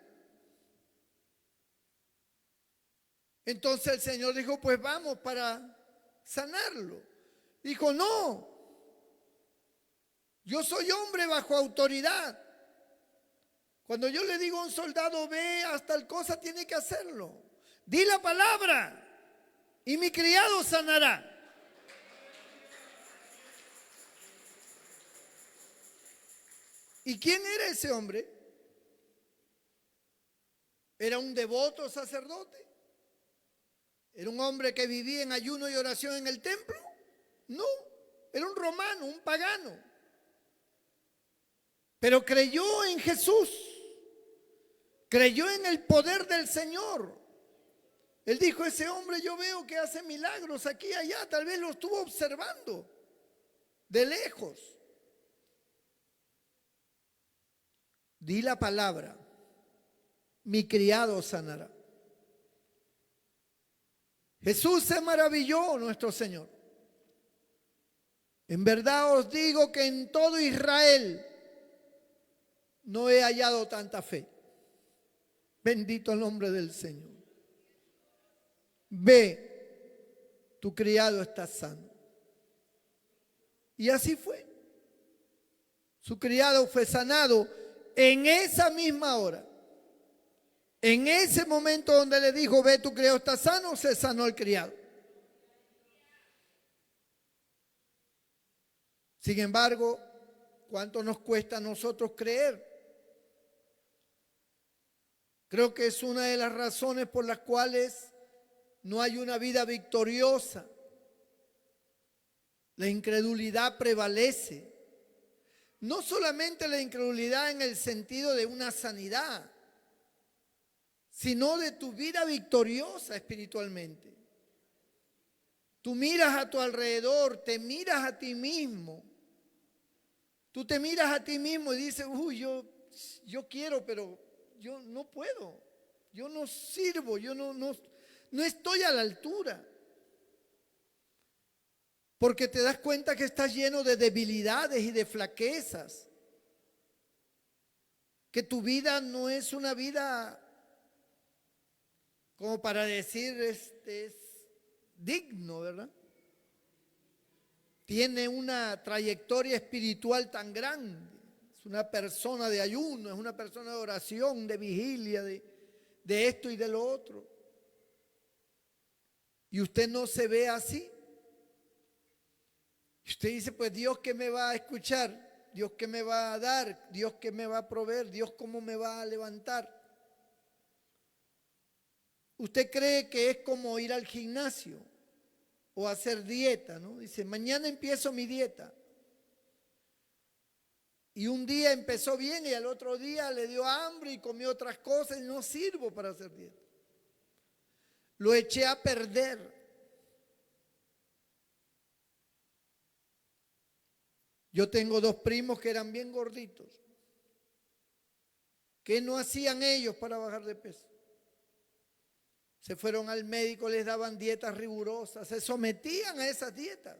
Entonces el Señor dijo, pues vamos para sanarlo. Dijo, no, yo soy hombre bajo autoridad. Cuando yo le digo a un soldado, ve hasta tal cosa, tiene que hacerlo. Di la palabra y mi criado sanará. ¿Y quién era ese hombre? ¿Era un devoto sacerdote? ¿Era un hombre que vivía en ayuno y oración en el templo? No, era un romano, un pagano. Pero creyó en Jesús, creyó en el poder del Señor. Él dijo, ese hombre yo veo que hace milagros aquí y allá, tal vez lo estuvo observando de lejos. Di la palabra, mi criado sanará. Jesús se maravilló, nuestro Señor. En verdad os digo que en todo Israel no he hallado tanta fe. Bendito el nombre del Señor. Ve, tu criado está sano. Y así fue. Su criado fue sanado en esa misma hora. En ese momento donde le dijo, ve, tu criado está sano, se sanó el criado. Sin embargo, ¿cuánto nos cuesta a nosotros creer? Creo que es una de las razones por las cuales no hay una vida victoriosa. La incredulidad prevalece. No solamente la incredulidad en el sentido de una sanidad, sino de tu vida victoriosa espiritualmente. Tú miras a tu alrededor, te miras a ti mismo Tú te miras a ti mismo y dices, uy, yo quiero, pero yo no puedo. Yo no sirvo, yo no estoy a la altura. Porque te das cuenta que estás lleno de debilidades y de flaquezas. Que tu vida no es una vida como para decir, es digno, ¿verdad? Tiene una trayectoria espiritual tan grande. Es una persona de ayuno, es una persona de oración, de vigilia, de esto y de lo otro. Y usted no se ve así. Y usted dice, pues Dios, ¿qué me va a escuchar? Dios, ¿qué me va a dar? Dios, ¿qué me va a proveer? Dios, ¿cómo me va a levantar? Usted cree que es como ir al gimnasio o hacer dieta, ¿no? Dice, mañana empiezo mi dieta. Y un día empezó bien y al otro día le dio hambre y comió otras cosas y no sirvo para hacer dieta. Lo eché a perder. Yo tengo 2 primos que eran bien gorditos. ¿Qué no hacían ellos para bajar de peso? Se fueron al médico, les daban dietas rigurosas, se sometían a esas dietas.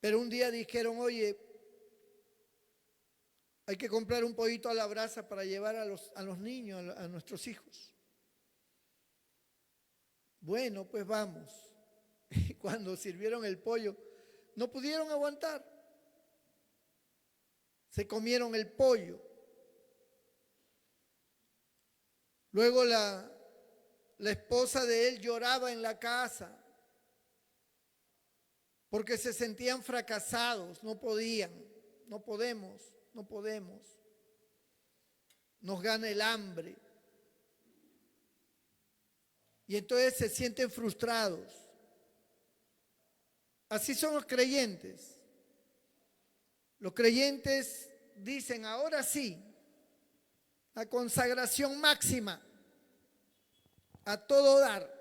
Pero un día dijeron, oye, hay que comprar un pollito a la brasa para llevar a los niños, a nuestros hijos. Bueno, pues vamos. Y cuando sirvieron el pollo, no pudieron aguantar. Se comieron el pollo. Luego la esposa de él lloraba en la casa porque se sentían fracasados, no podían, no podemos. Nos gana el hambre. Y entonces se sienten frustrados. Así son los creyentes. Los creyentes dicen, ahora sí, la consagración máxima, a todo dar.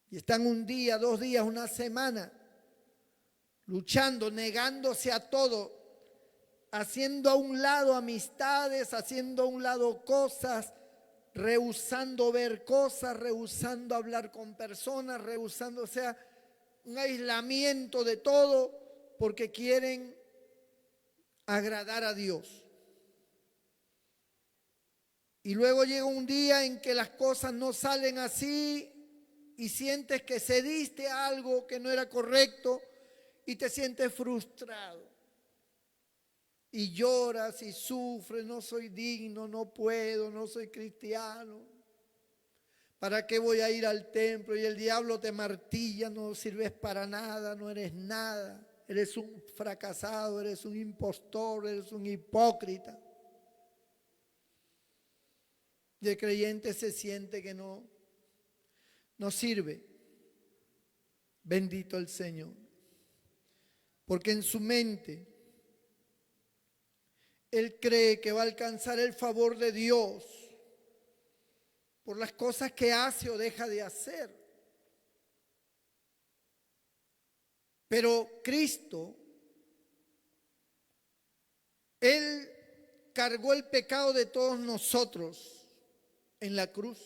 Y están un día, 2 días, una semana, luchando, negándose a todo, haciendo a un lado amistades, haciendo a un lado cosas, rehusando ver cosas, rehusando hablar con personas, rehusando, o sea, un aislamiento de todo porque quieren agradar a Dios. Y luego llega un día en que las cosas no salen así y sientes que cediste a algo que no era correcto y te sientes frustrado. Y lloras y sufres, no soy digno, no puedo, no soy cristiano. ¿Para qué voy a ir al templo? Y el diablo te martilla, no sirves para nada, no eres nada. Eres un fracasado, eres un impostor, eres un hipócrita. Y el creyente se siente que no sirve. Bendito el Señor. Porque en su mente él cree que va a alcanzar el favor de Dios por las cosas que hace o deja de hacer. Pero Cristo, Él cargó el pecado de todos nosotros en la cruz.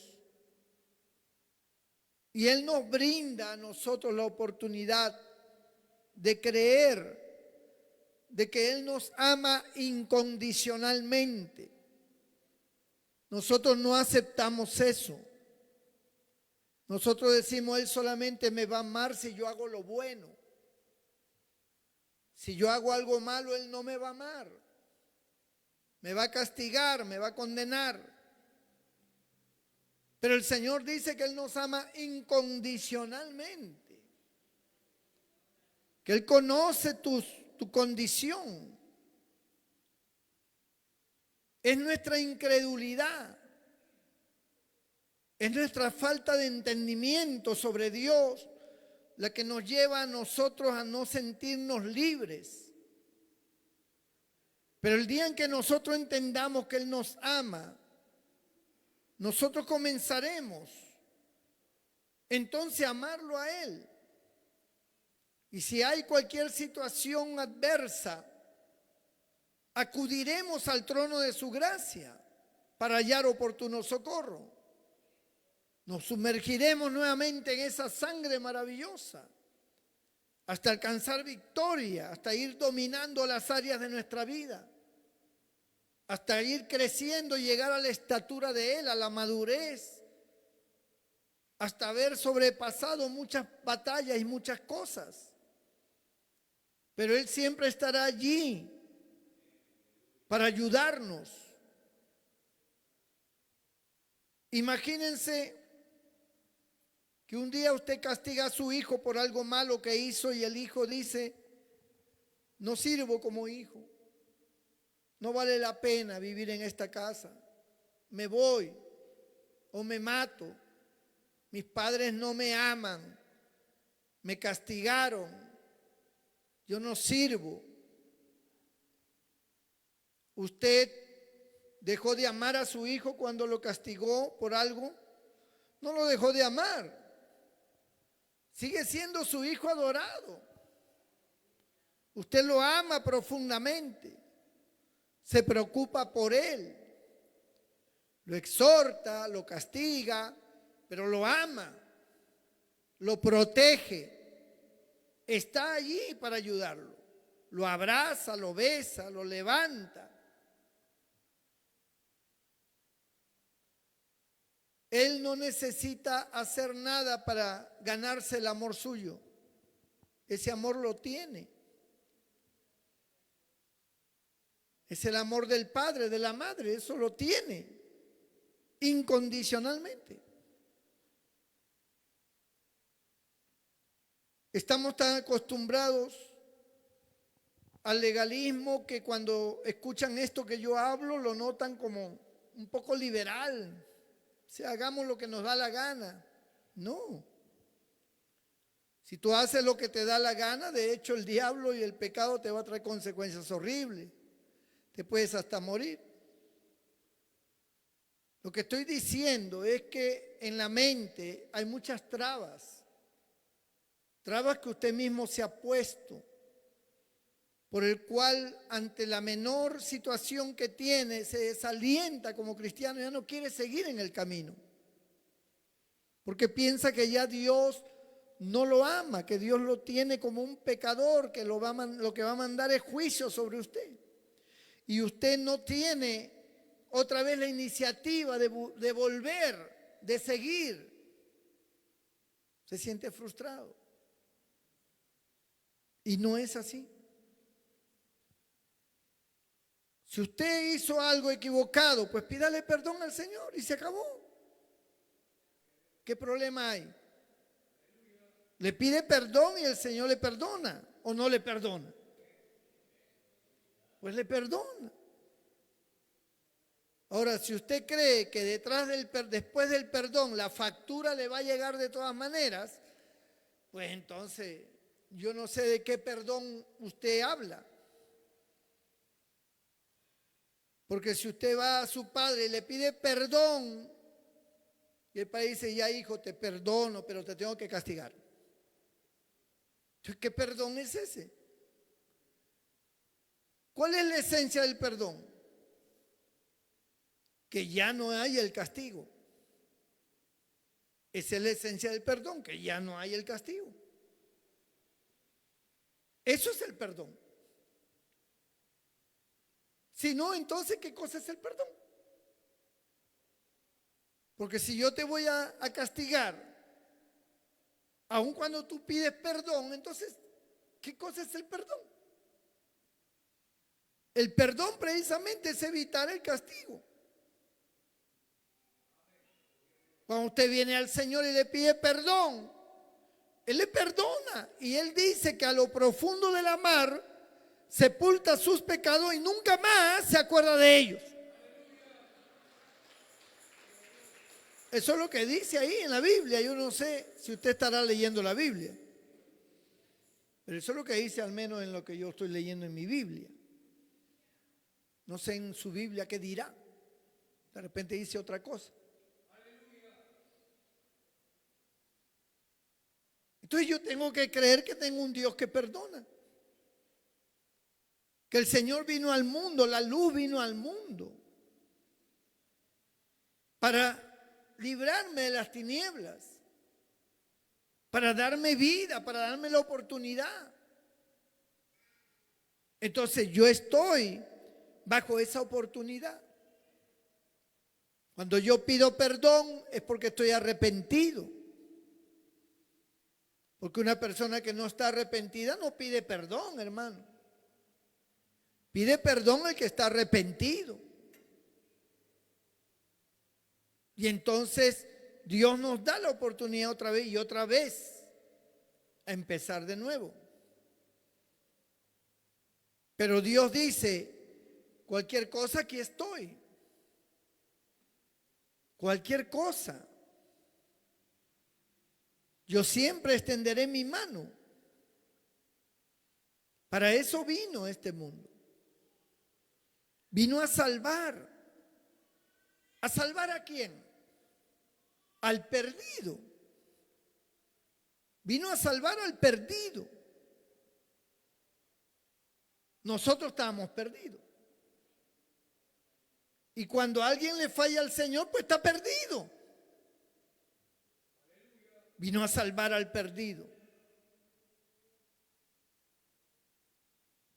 Y Él nos brinda a nosotros la oportunidad de creer de que Él nos ama incondicionalmente. Nosotros no aceptamos eso. Nosotros decimos, Él solamente me va a amar si yo hago lo bueno. Si yo hago algo malo, Él no me va a amar. Me va a castigar, me va a condenar. Pero el Señor dice que Él nos ama incondicionalmente. Que Él conoce tu condición. Es nuestra incredulidad. Es nuestra falta de entendimiento sobre Dios la que nos lleva a nosotros a no sentirnos libres. Pero el día en que nosotros entendamos que Él nos ama, nosotros comenzaremos entonces a amarlo a Él. Y si hay cualquier situación adversa, acudiremos al trono de su gracia para hallar oportuno socorro. Nos sumergiremos nuevamente en esa sangre maravillosa hasta alcanzar victoria, hasta ir dominando las áreas de nuestra vida, hasta ir creciendo y llegar a la estatura de Él, a la madurez, hasta haber sobrepasado muchas batallas y muchas cosas. Pero Él siempre estará allí para ayudarnos. Imagínense que un día usted castiga a su hijo por algo malo que hizo y el hijo dice: no sirvo como hijo, no vale la pena vivir en esta casa, me voy o me mato, mis padres no me aman, me castigaron, yo no sirvo. ¿Usted dejó de amar a su hijo cuando lo castigó por algo? No lo dejó de amar. Sigue siendo su hijo adorado. Usted lo ama profundamente. Se preocupa por él. Lo exhorta, lo castiga, pero lo ama. Lo protege. Está allí para ayudarlo. Lo abraza, lo besa, lo levanta. Él no necesita hacer nada para ganarse el amor suyo. Ese amor lo tiene. Es el amor del padre, de la madre, eso lo tiene incondicionalmente. Estamos tan acostumbrados al legalismo que cuando escuchan esto que yo hablo lo notan como un poco liberal. O sea, hagamos lo que nos da la gana. No. Si tú haces lo que te da la gana, de hecho el diablo y el pecado te va a traer consecuencias horribles. Te puedes hasta morir. Lo que estoy diciendo es que en la mente hay muchas trabas. Trabas que usted mismo se ha puesto, por el cual ante la menor situación que tiene se desalienta como cristiano, ya no quiere seguir en el camino, porque piensa que ya Dios no lo ama, que Dios lo tiene como un pecador, que lo que va a mandar es juicio sobre usted, y usted no tiene otra vez la iniciativa de volver, de seguir. Se siente frustrado, y no es así. Si usted hizo algo equivocado, pues pídale perdón al Señor y se acabó. ¿Qué problema hay? Le pide perdón y el Señor le perdona, o no le perdona. Pues le perdona. Ahora, si usted cree que después del perdón la factura le va a llegar de todas maneras, pues entonces yo no sé de qué perdón usted habla. Porque si usted va a su padre y le pide perdón, y el padre dice: ya hijo, te perdono, pero te tengo que castigar. Entonces, ¿qué perdón es ese? ¿Cuál es la esencia del perdón? Que ya no hay el castigo. Esa es la esencia del perdón, que ya no hay el castigo. Eso es el perdón. Si no, entonces, ¿qué cosa es el perdón? Porque si yo te voy a castigar, aun cuando tú pides perdón, entonces, ¿qué cosa es el perdón? El perdón precisamente es evitar el castigo. Cuando usted viene al Señor y le pide perdón, Él le perdona. Y Él dice que a lo profundo de la mar sepulta sus pecados y nunca más se acuerda de ellos. Eso es lo que dice ahí en la Biblia. Yo no sé si usted estará leyendo la Biblia, pero eso es lo que dice, al menos en lo que yo estoy leyendo en mi Biblia. No sé en su Biblia qué dirá. De repente dice otra cosa. Entonces yo tengo que creer que tengo un Dios que perdona. Que el Señor vino al mundo, la luz vino al mundo para librarme de las tinieblas, para darme vida, para darme la oportunidad. Entonces yo estoy bajo esa oportunidad. Cuando yo pido perdón es porque estoy arrepentido. Porque una persona que no está arrepentida no pide perdón, hermano. Pide perdón el que está arrepentido. Y entonces Dios nos da la oportunidad otra vez y otra vez a empezar de nuevo. Pero Dios dice, cualquier cosa aquí estoy. Cualquier cosa. Yo siempre extenderé mi mano. Para eso vino este mundo. Vino a salvar. ¿A salvar a quién? Al perdido. Vino a salvar al perdido. Nosotros estábamos perdidos. Y cuando a alguien le falla al Señor, pues está perdido. Vino a salvar al perdido.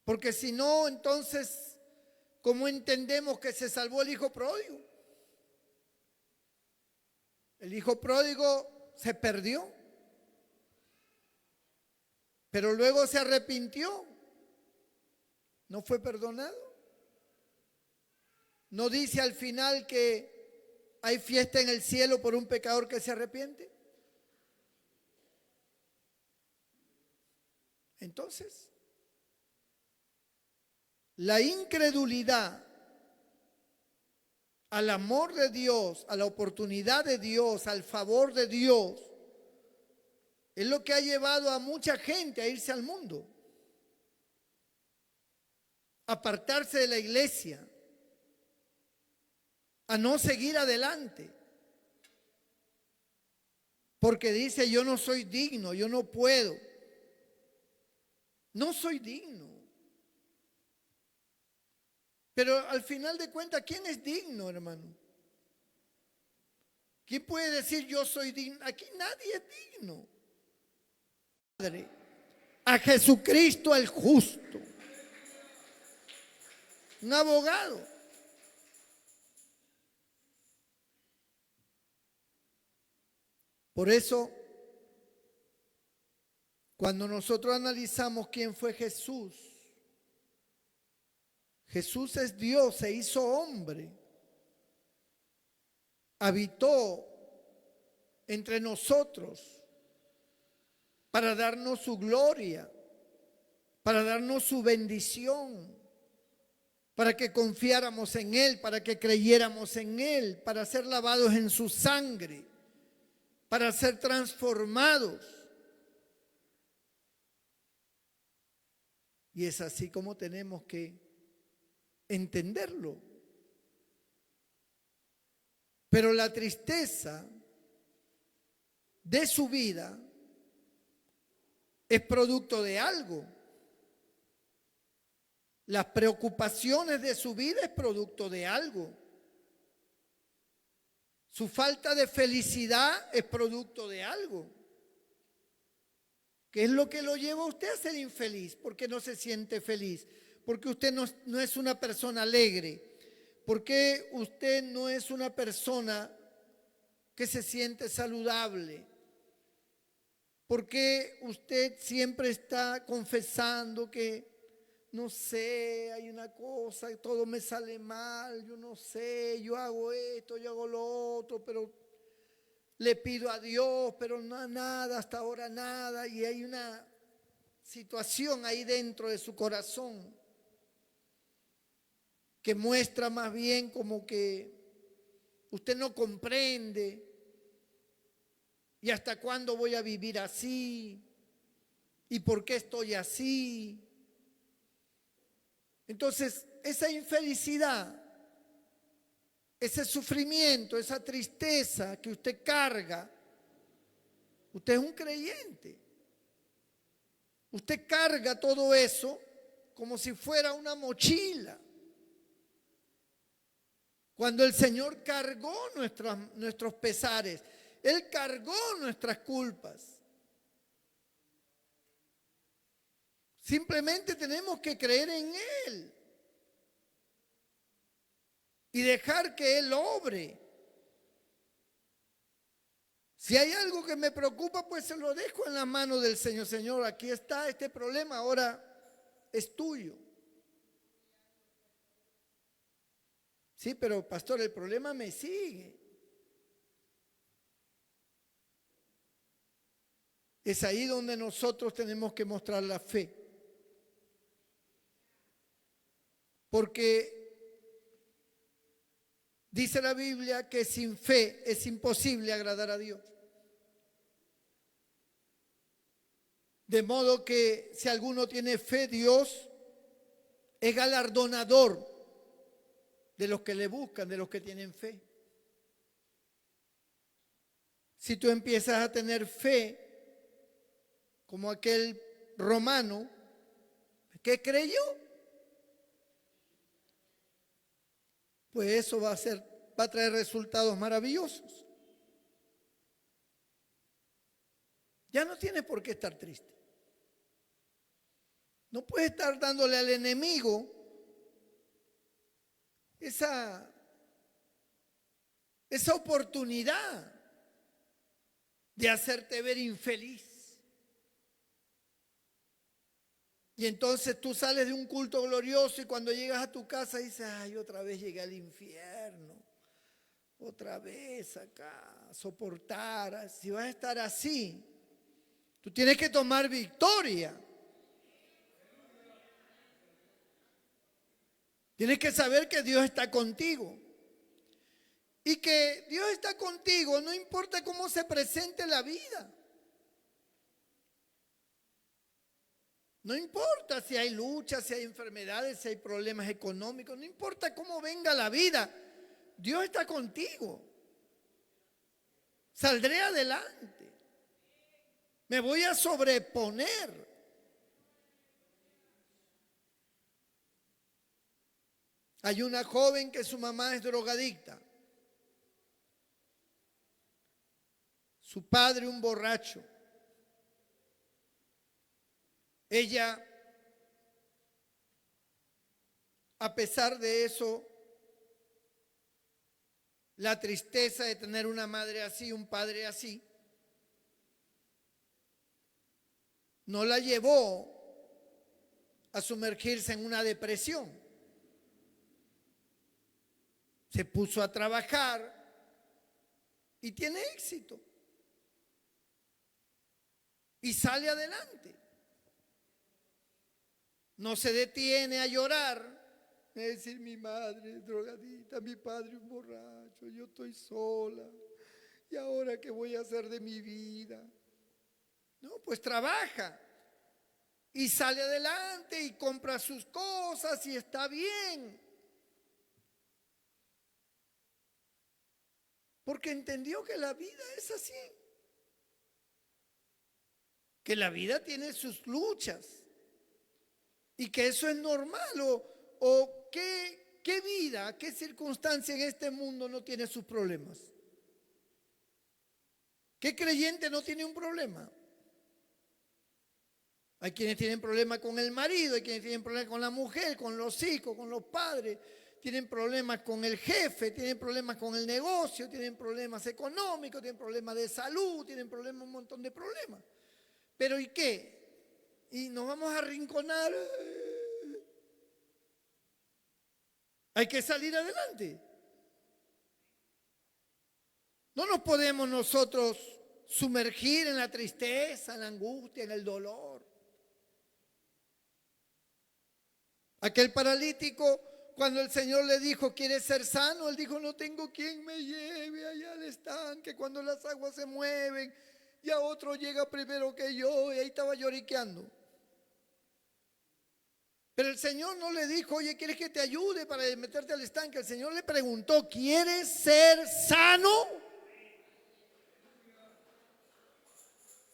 Porque si no, entonces, ¿cómo entendemos que se salvó el hijo pródigo? El hijo pródigo se perdió, pero luego se arrepintió. ¿No fue perdonado? ¿No dice al final que hay fiesta en el cielo por un pecador que se arrepiente? Entonces, la incredulidad al amor de Dios, a la oportunidad de Dios, al favor de Dios, es lo que ha llevado a mucha gente a irse al mundo, a apartarse de la iglesia, a no seguir adelante, porque dice: yo no soy digno, yo no puedo, no soy digno. Pero al final de cuentas, ¿quién es digno, hermano? ¿Quién puede decir yo soy digno? Aquí nadie es digno. Padre, a Jesucristo el justo, un abogado. Por eso, cuando nosotros analizamos quién fue Jesús, Jesús es Dios, se hizo hombre, habitó entre nosotros para darnos su gloria, para darnos su bendición, para que confiáramos en Él, para que creyéramos en Él, para ser lavados en su sangre, para ser transformados. Y es así como tenemos que entenderlo. Pero la tristeza de su vida es producto de algo. Las preocupaciones de su vida es producto de algo. Su falta de felicidad es producto de algo. ¿Qué es lo que lo lleva a usted a ser infeliz? ¿Por qué no se siente feliz? Porque usted no es una persona alegre. Porque usted no es una persona que se siente saludable. Porque usted siempre está confesando que, no sé, hay una cosa, todo me sale mal, yo no sé, yo hago esto, yo hago lo otro, pero le pido a Dios, pero no nada, hasta ahora nada. Y hay una situación ahí dentro de su corazón que muestra más bien como que usted no comprende. ¿Y hasta cuándo voy a vivir así? ¿Y por qué estoy así? Entonces, esa infelicidad, ese sufrimiento, esa tristeza que usted carga, usted es un creyente. Usted carga todo eso como si fuera una mochila. Cuando el Señor cargó nuestros pesares, Él cargó nuestras culpas. Simplemente tenemos que creer en Él y dejar que Él obre. Si hay algo que me preocupa, pues se lo dejo en la mano del Señor. Señor, aquí está este problema, ahora es tuyo. Sí, pero pastor, el problema me sigue. Es ahí donde nosotros tenemos que mostrar la fe. Porque dice la Biblia que sin fe es imposible agradar a Dios. De modo que si alguno tiene fe, Dios es galardonador de los que le buscan, de los que tienen fe. Si tú empiezas a tener fe, como aquel romano que creyó, pues eso va a traer resultados maravillosos. Ya no tienes por qué estar triste. No puedes estar dándole al enemigo esa oportunidad de hacerte ver infeliz. Y entonces tú sales de un culto glorioso y cuando llegas a tu casa dices, ay, otra vez llegué al infierno. Otra vez acá, soportar. Si vas a estar así, tú tienes que tomar victoria. Tienes que saber que Dios está contigo. Y que Dios está contigo no importa cómo se presente la vida. No importa si hay luchas, si hay enfermedades, si hay problemas económicos, no importa cómo venga la vida, Dios está contigo. Saldré adelante. Me voy a sobreponer. Hay una joven que su mamá es drogadicta. Su padre un borracho. Ella, a pesar de eso, la tristeza de tener una madre así, un padre así, no la llevó a sumergirse en una depresión. Se puso a trabajar y tiene éxito. Y sale adelante. No se detiene a llorar, a decir mi madre drogadita, mi padre un borracho, yo estoy sola. ¿Y ahora qué voy a hacer de mi vida? No, pues trabaja y sale adelante y compra sus cosas y está bien. Porque entendió que la vida es así. Que la vida tiene sus luchas. Y que eso es normal. O qué vida, qué circunstancia en este mundo no tiene sus problemas. ¿Qué creyente no tiene un problema? Hay quienes tienen problemas con el marido, hay quienes tienen problemas con la mujer, con los hijos, con los padres. Tienen problemas con el jefe, tienen problemas con el negocio, tienen problemas económicos, tienen problemas de salud, tienen problemas, un montón de problemas. Pero ¿y qué? Y nos vamos a arrinconar. Hay que salir adelante. No nos podemos nosotros sumergir en la tristeza, en la angustia, en el dolor. Aquel paralítico, cuando el Señor le dijo, ¿quieres ser sano? Él dijo, no tengo quien me lleve allá al estanque cuando las aguas se mueven. Ya otro llega primero que yo, y ahí estaba lloriqueando. Pero el Señor no le dijo, oye, ¿quieres que te ayude para meterte al estanque? El Señor le preguntó, ¿quieres ser sano?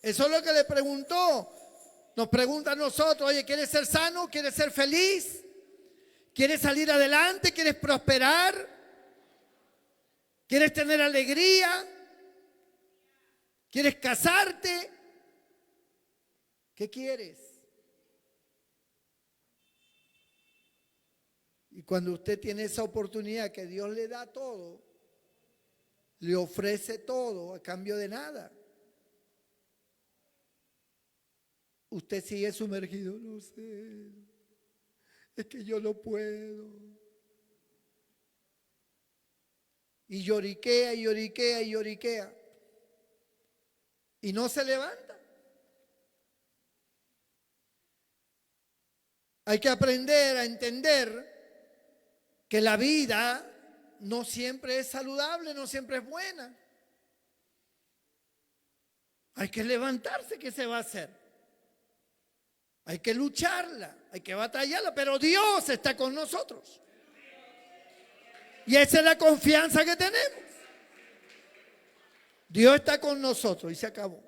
Eso es lo que le preguntó. Nos pregunta a nosotros, oye, ¿quieres ser sano? ¿Quieres ser feliz? ¿Quieres salir adelante? ¿Quieres prosperar? ¿Quieres tener alegría? ¿Quieres casarte? ¿Qué quieres? Y cuando usted tiene esa oportunidad que Dios le da todo, le ofrece todo a cambio de nada, usted sigue sumergido. No sé, es que yo no puedo. Y lloriquea, y lloriquea, y lloriquea. Y no se levanta. Hay que aprender a entender que la vida no siempre es saludable, no siempre es buena. Hay que levantarse, ¿qué se va a hacer? Hay que lucharla, hay que batallarla, pero Dios está con nosotros. Y esa es la confianza que tenemos. Dios está con nosotros y se acabó.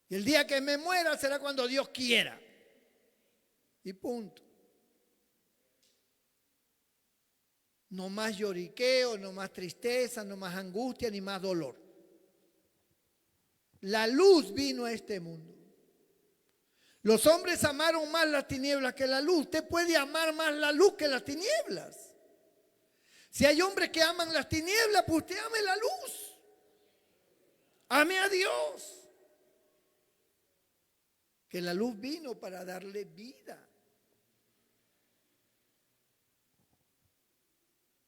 Y el día que me muera será cuando Dios quiera. Y punto. No más lloriqueo, no más tristeza, no más angustia, ni más dolor. La luz vino a este mundo. Los hombres amaron más las tinieblas que la luz. Usted puede amar más la luz que las tinieblas. Si hay hombres que aman las tinieblas, pues usted ame la luz. Ame a Dios. Que la luz vino para darle vida.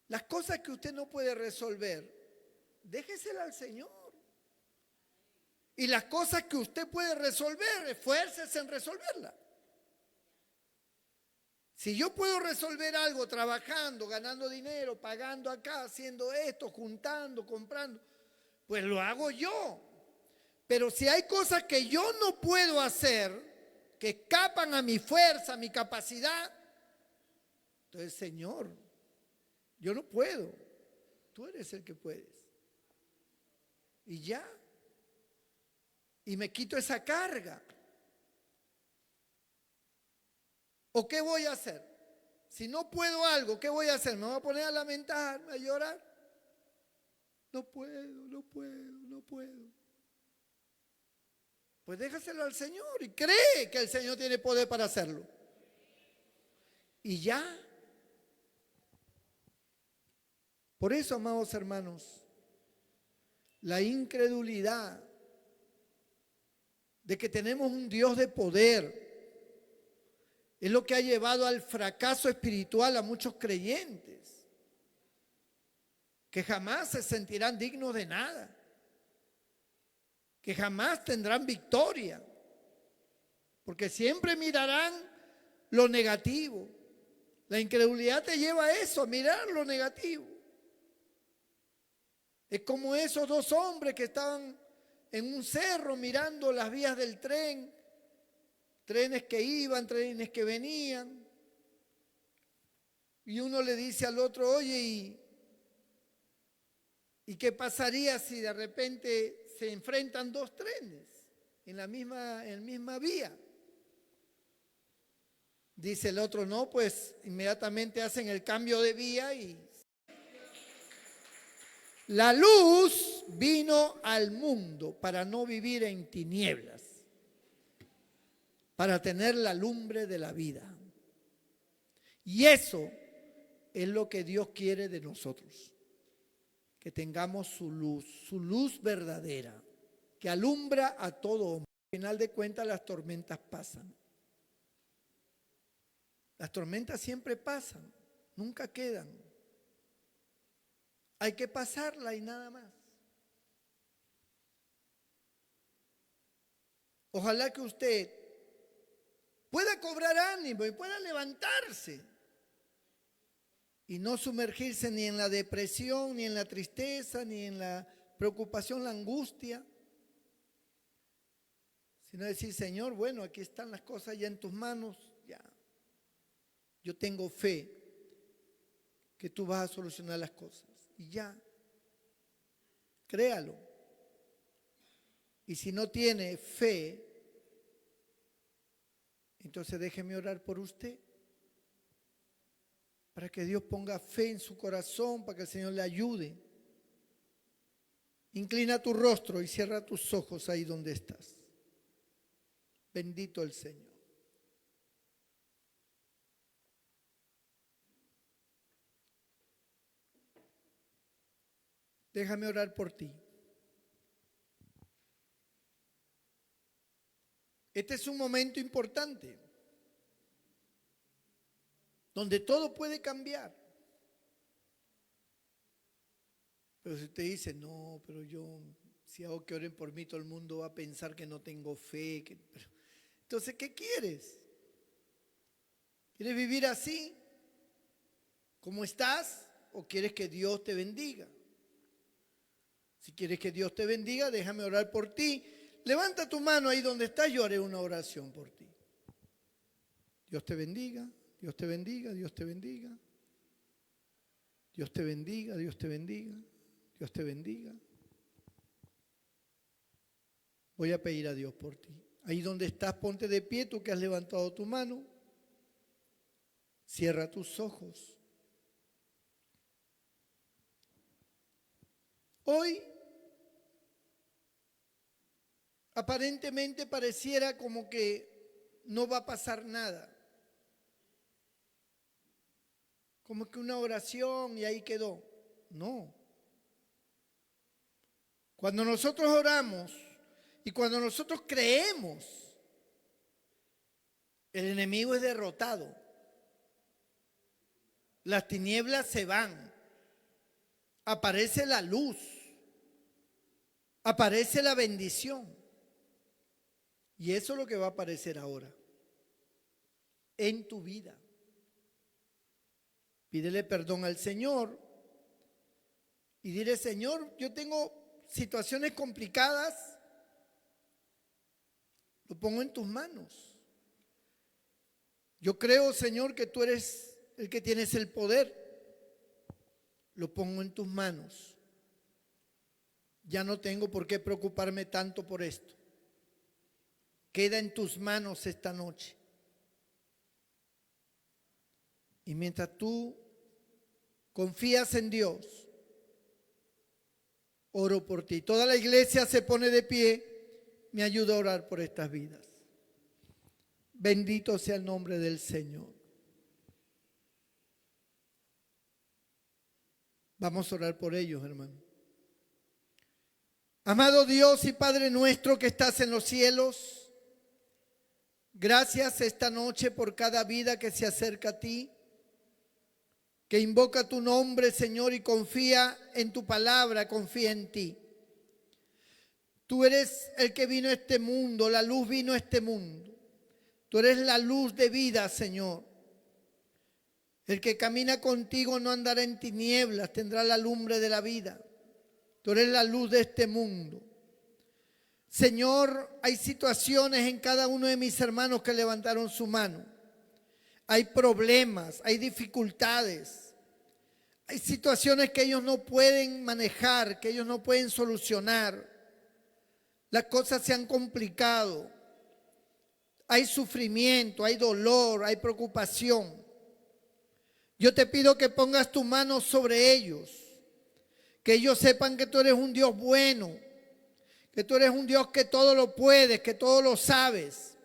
Las cosas que usted no puede resolver, déjesela al Señor. Y las cosas que usted puede resolver, esfuércese en resolverla. Si yo puedo resolver algo trabajando, ganando dinero, pagando acá, haciendo esto, juntando, comprando, pues lo hago yo. Pero si hay cosas que yo no puedo hacer, que escapan a mi fuerza, a mi capacidad, entonces, Señor, yo no puedo. Tú eres el que puedes. Y ya. Y me quito esa carga. ¿O qué voy a hacer? Si no puedo algo, ¿qué voy a hacer? ¿Me voy a poner a lamentarme, a llorar? No puedo, no puedo, no puedo. Pues déjaselo al Señor y cree que el Señor tiene poder para hacerlo. Y ya. Por eso, amados hermanos, la incredulidad de que tenemos un Dios de poder es lo que ha llevado al fracaso espiritual a muchos creyentes, que jamás se sentirán dignos de nada, que jamás tendrán victoria, porque siempre mirarán lo negativo. La incredulidad te lleva a eso, a mirar lo negativo. Es como esos dos hombres que estaban en un cerro mirando las vías del tren, trenes que iban, trenes que venían. Y uno le dice al otro, oye, ¿y qué pasaría si de repente se enfrentan dos trenes en la misma vía? Dice el otro, no, pues inmediatamente hacen el cambio de vía y la luz vino al mundo para no vivir en tinieblas, para tener la lumbre de la vida. Y eso es lo que Dios quiere de nosotros, que tengamos su luz verdadera, que alumbra a todo hombre. Al final de cuentas las tormentas pasan. Las tormentas siempre pasan, nunca quedan. Hay que pasarla y nada más. Ojalá que usted pueda cobrar ánimo y pueda levantarse y no sumergirse ni en la depresión, ni en la tristeza, ni en la preocupación, la angustia, sino decir, Señor, bueno, aquí están las cosas ya en tus manos, ya. Yo tengo fe que tú vas a solucionar las cosas. Y ya, créalo. Y si no tiene fe, Entonces déjeme orar por usted, para que Dios ponga fe en su corazón, para que el Señor le ayude. Inclina tu rostro y cierra tus ojos ahí donde estás. Bendito el Señor. Déjame orar por ti. Este es un momento importante, donde todo puede cambiar. Pero si usted dice, no, pero yo, si hago que oren por mí, todo el mundo va a pensar que no tengo fe. Entonces, ¿qué quieres? ¿Quieres vivir así, como estás, o quieres que Dios te bendiga? Si quieres que Dios te bendiga, déjame orar por ti. Levanta tu mano ahí donde estás, yo haré una oración por ti. Dios te bendiga, Dios te bendiga, Dios te bendiga. Dios te bendiga, Dios te bendiga, Dios te bendiga. Voy a pedir a Dios por ti. Ahí donde estás, ponte de pie, tú que has levantado tu mano. Cierra tus ojos. Hoy, aparentemente pareciera como que no va a pasar nada. Como que una oración y ahí quedó. No. Cuando nosotros oramos y cuando nosotros creemos, el enemigo es derrotado. Las tinieblas se van. Aparece la luz. Aparece la bendición. Y eso es lo que va a aparecer ahora en tu vida. Pídele perdón al Señor y dile, Señor, yo tengo situaciones complicadas, lo pongo en tus manos. Yo creo, Señor, que tú eres el que tienes el poder. Lo pongo en tus manos. Ya no tengo por qué preocuparme tanto por esto. Queda en tus manos esta noche. Y mientras tú confías en Dios, oro por ti. Toda la iglesia se pone de pie, me ayuda a orar por estas vidas. Bendito sea el nombre del Señor. Vamos a orar por ellos, hermano. Amado Dios y Padre nuestro que estás en los cielos, gracias esta noche por cada vida que se acerca a ti, que invoca tu nombre, Señor, y confía en tu palabra, confía en ti. Tú eres el que vino a este mundo, la luz vino a este mundo. Tú eres la luz de vida, Señor. El que camina contigo no andará en tinieblas, tendrá la lumbre de la vida. Tú eres la luz de este mundo. Señor, hay situaciones en cada uno de mis hermanos que levantaron su mano. Hay problemas, hay dificultades. Hay situaciones que ellos no pueden manejar, que ellos no pueden solucionar. Las cosas se han complicado. Hay sufrimiento, hay dolor, hay preocupación. Yo te pido que pongas tu mano sobre ellos. Que ellos sepan que tú eres un Dios bueno. Que tú eres un Dios que todo lo puedes, que todo lo sabes.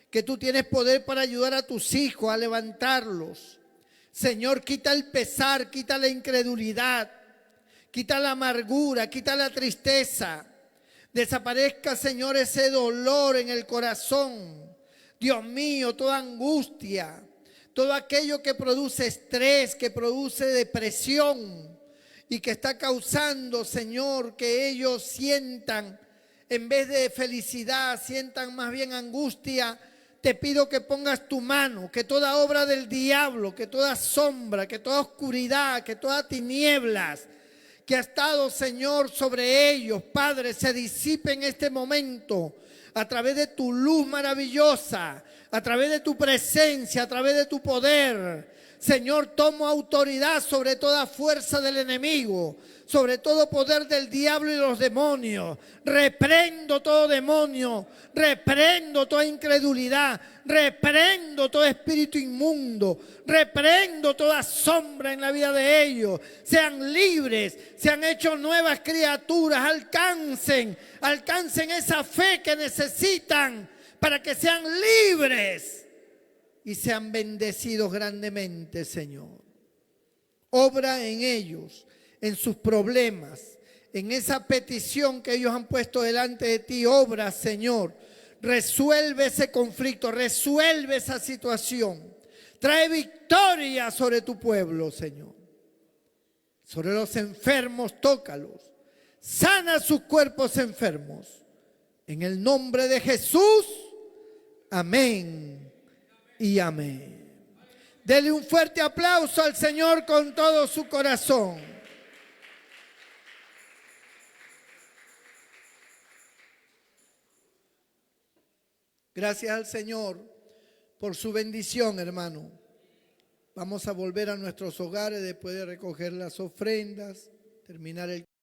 Que tú tienes poder para ayudar a tus hijos, a levantarlos. Señor, quita el pesar, quita la incredulidad, quita la amargura, quita la tristeza. Desaparezca, Señor, ese dolor en el corazón. Dios mío, toda angustia, todo aquello que produce estrés, que produce depresión y que está causando, Señor, que ellos sientan, en vez de felicidad, sientan más bien angustia. Te pido que pongas tu mano, que toda obra del diablo, que toda sombra, que toda oscuridad, que todas tinieblas que ha estado, Señor, sobre ellos, Padre, se disipe en este momento a través de tu luz maravillosa, a través de tu presencia, a través de tu poder. Señor, tomo autoridad sobre toda fuerza del enemigo, sobre todo poder del diablo y los demonios. Reprendo todo demonio, reprendo toda incredulidad, reprendo todo espíritu inmundo, reprendo toda sombra en la vida de ellos. Sean libres, sean hechos nuevas criaturas, alcancen esa fe que necesitan para que sean libres y sean bendecidos grandemente, Señor. Obra en ellos, en sus problemas, en esa petición que ellos han puesto delante de ti. Obra, Señor. Resuelve ese conflicto, resuelve esa situación. Trae victoria sobre tu pueblo, Señor. Sobre los enfermos, tócalos. Sana sus cuerpos enfermos. En el nombre de Jesús, amén y amén. Dele un fuerte aplauso al Señor con todo su corazón. Gracias al Señor por su bendición, hermano. Vamos a volver a nuestros hogares después de recoger las ofrendas, terminar el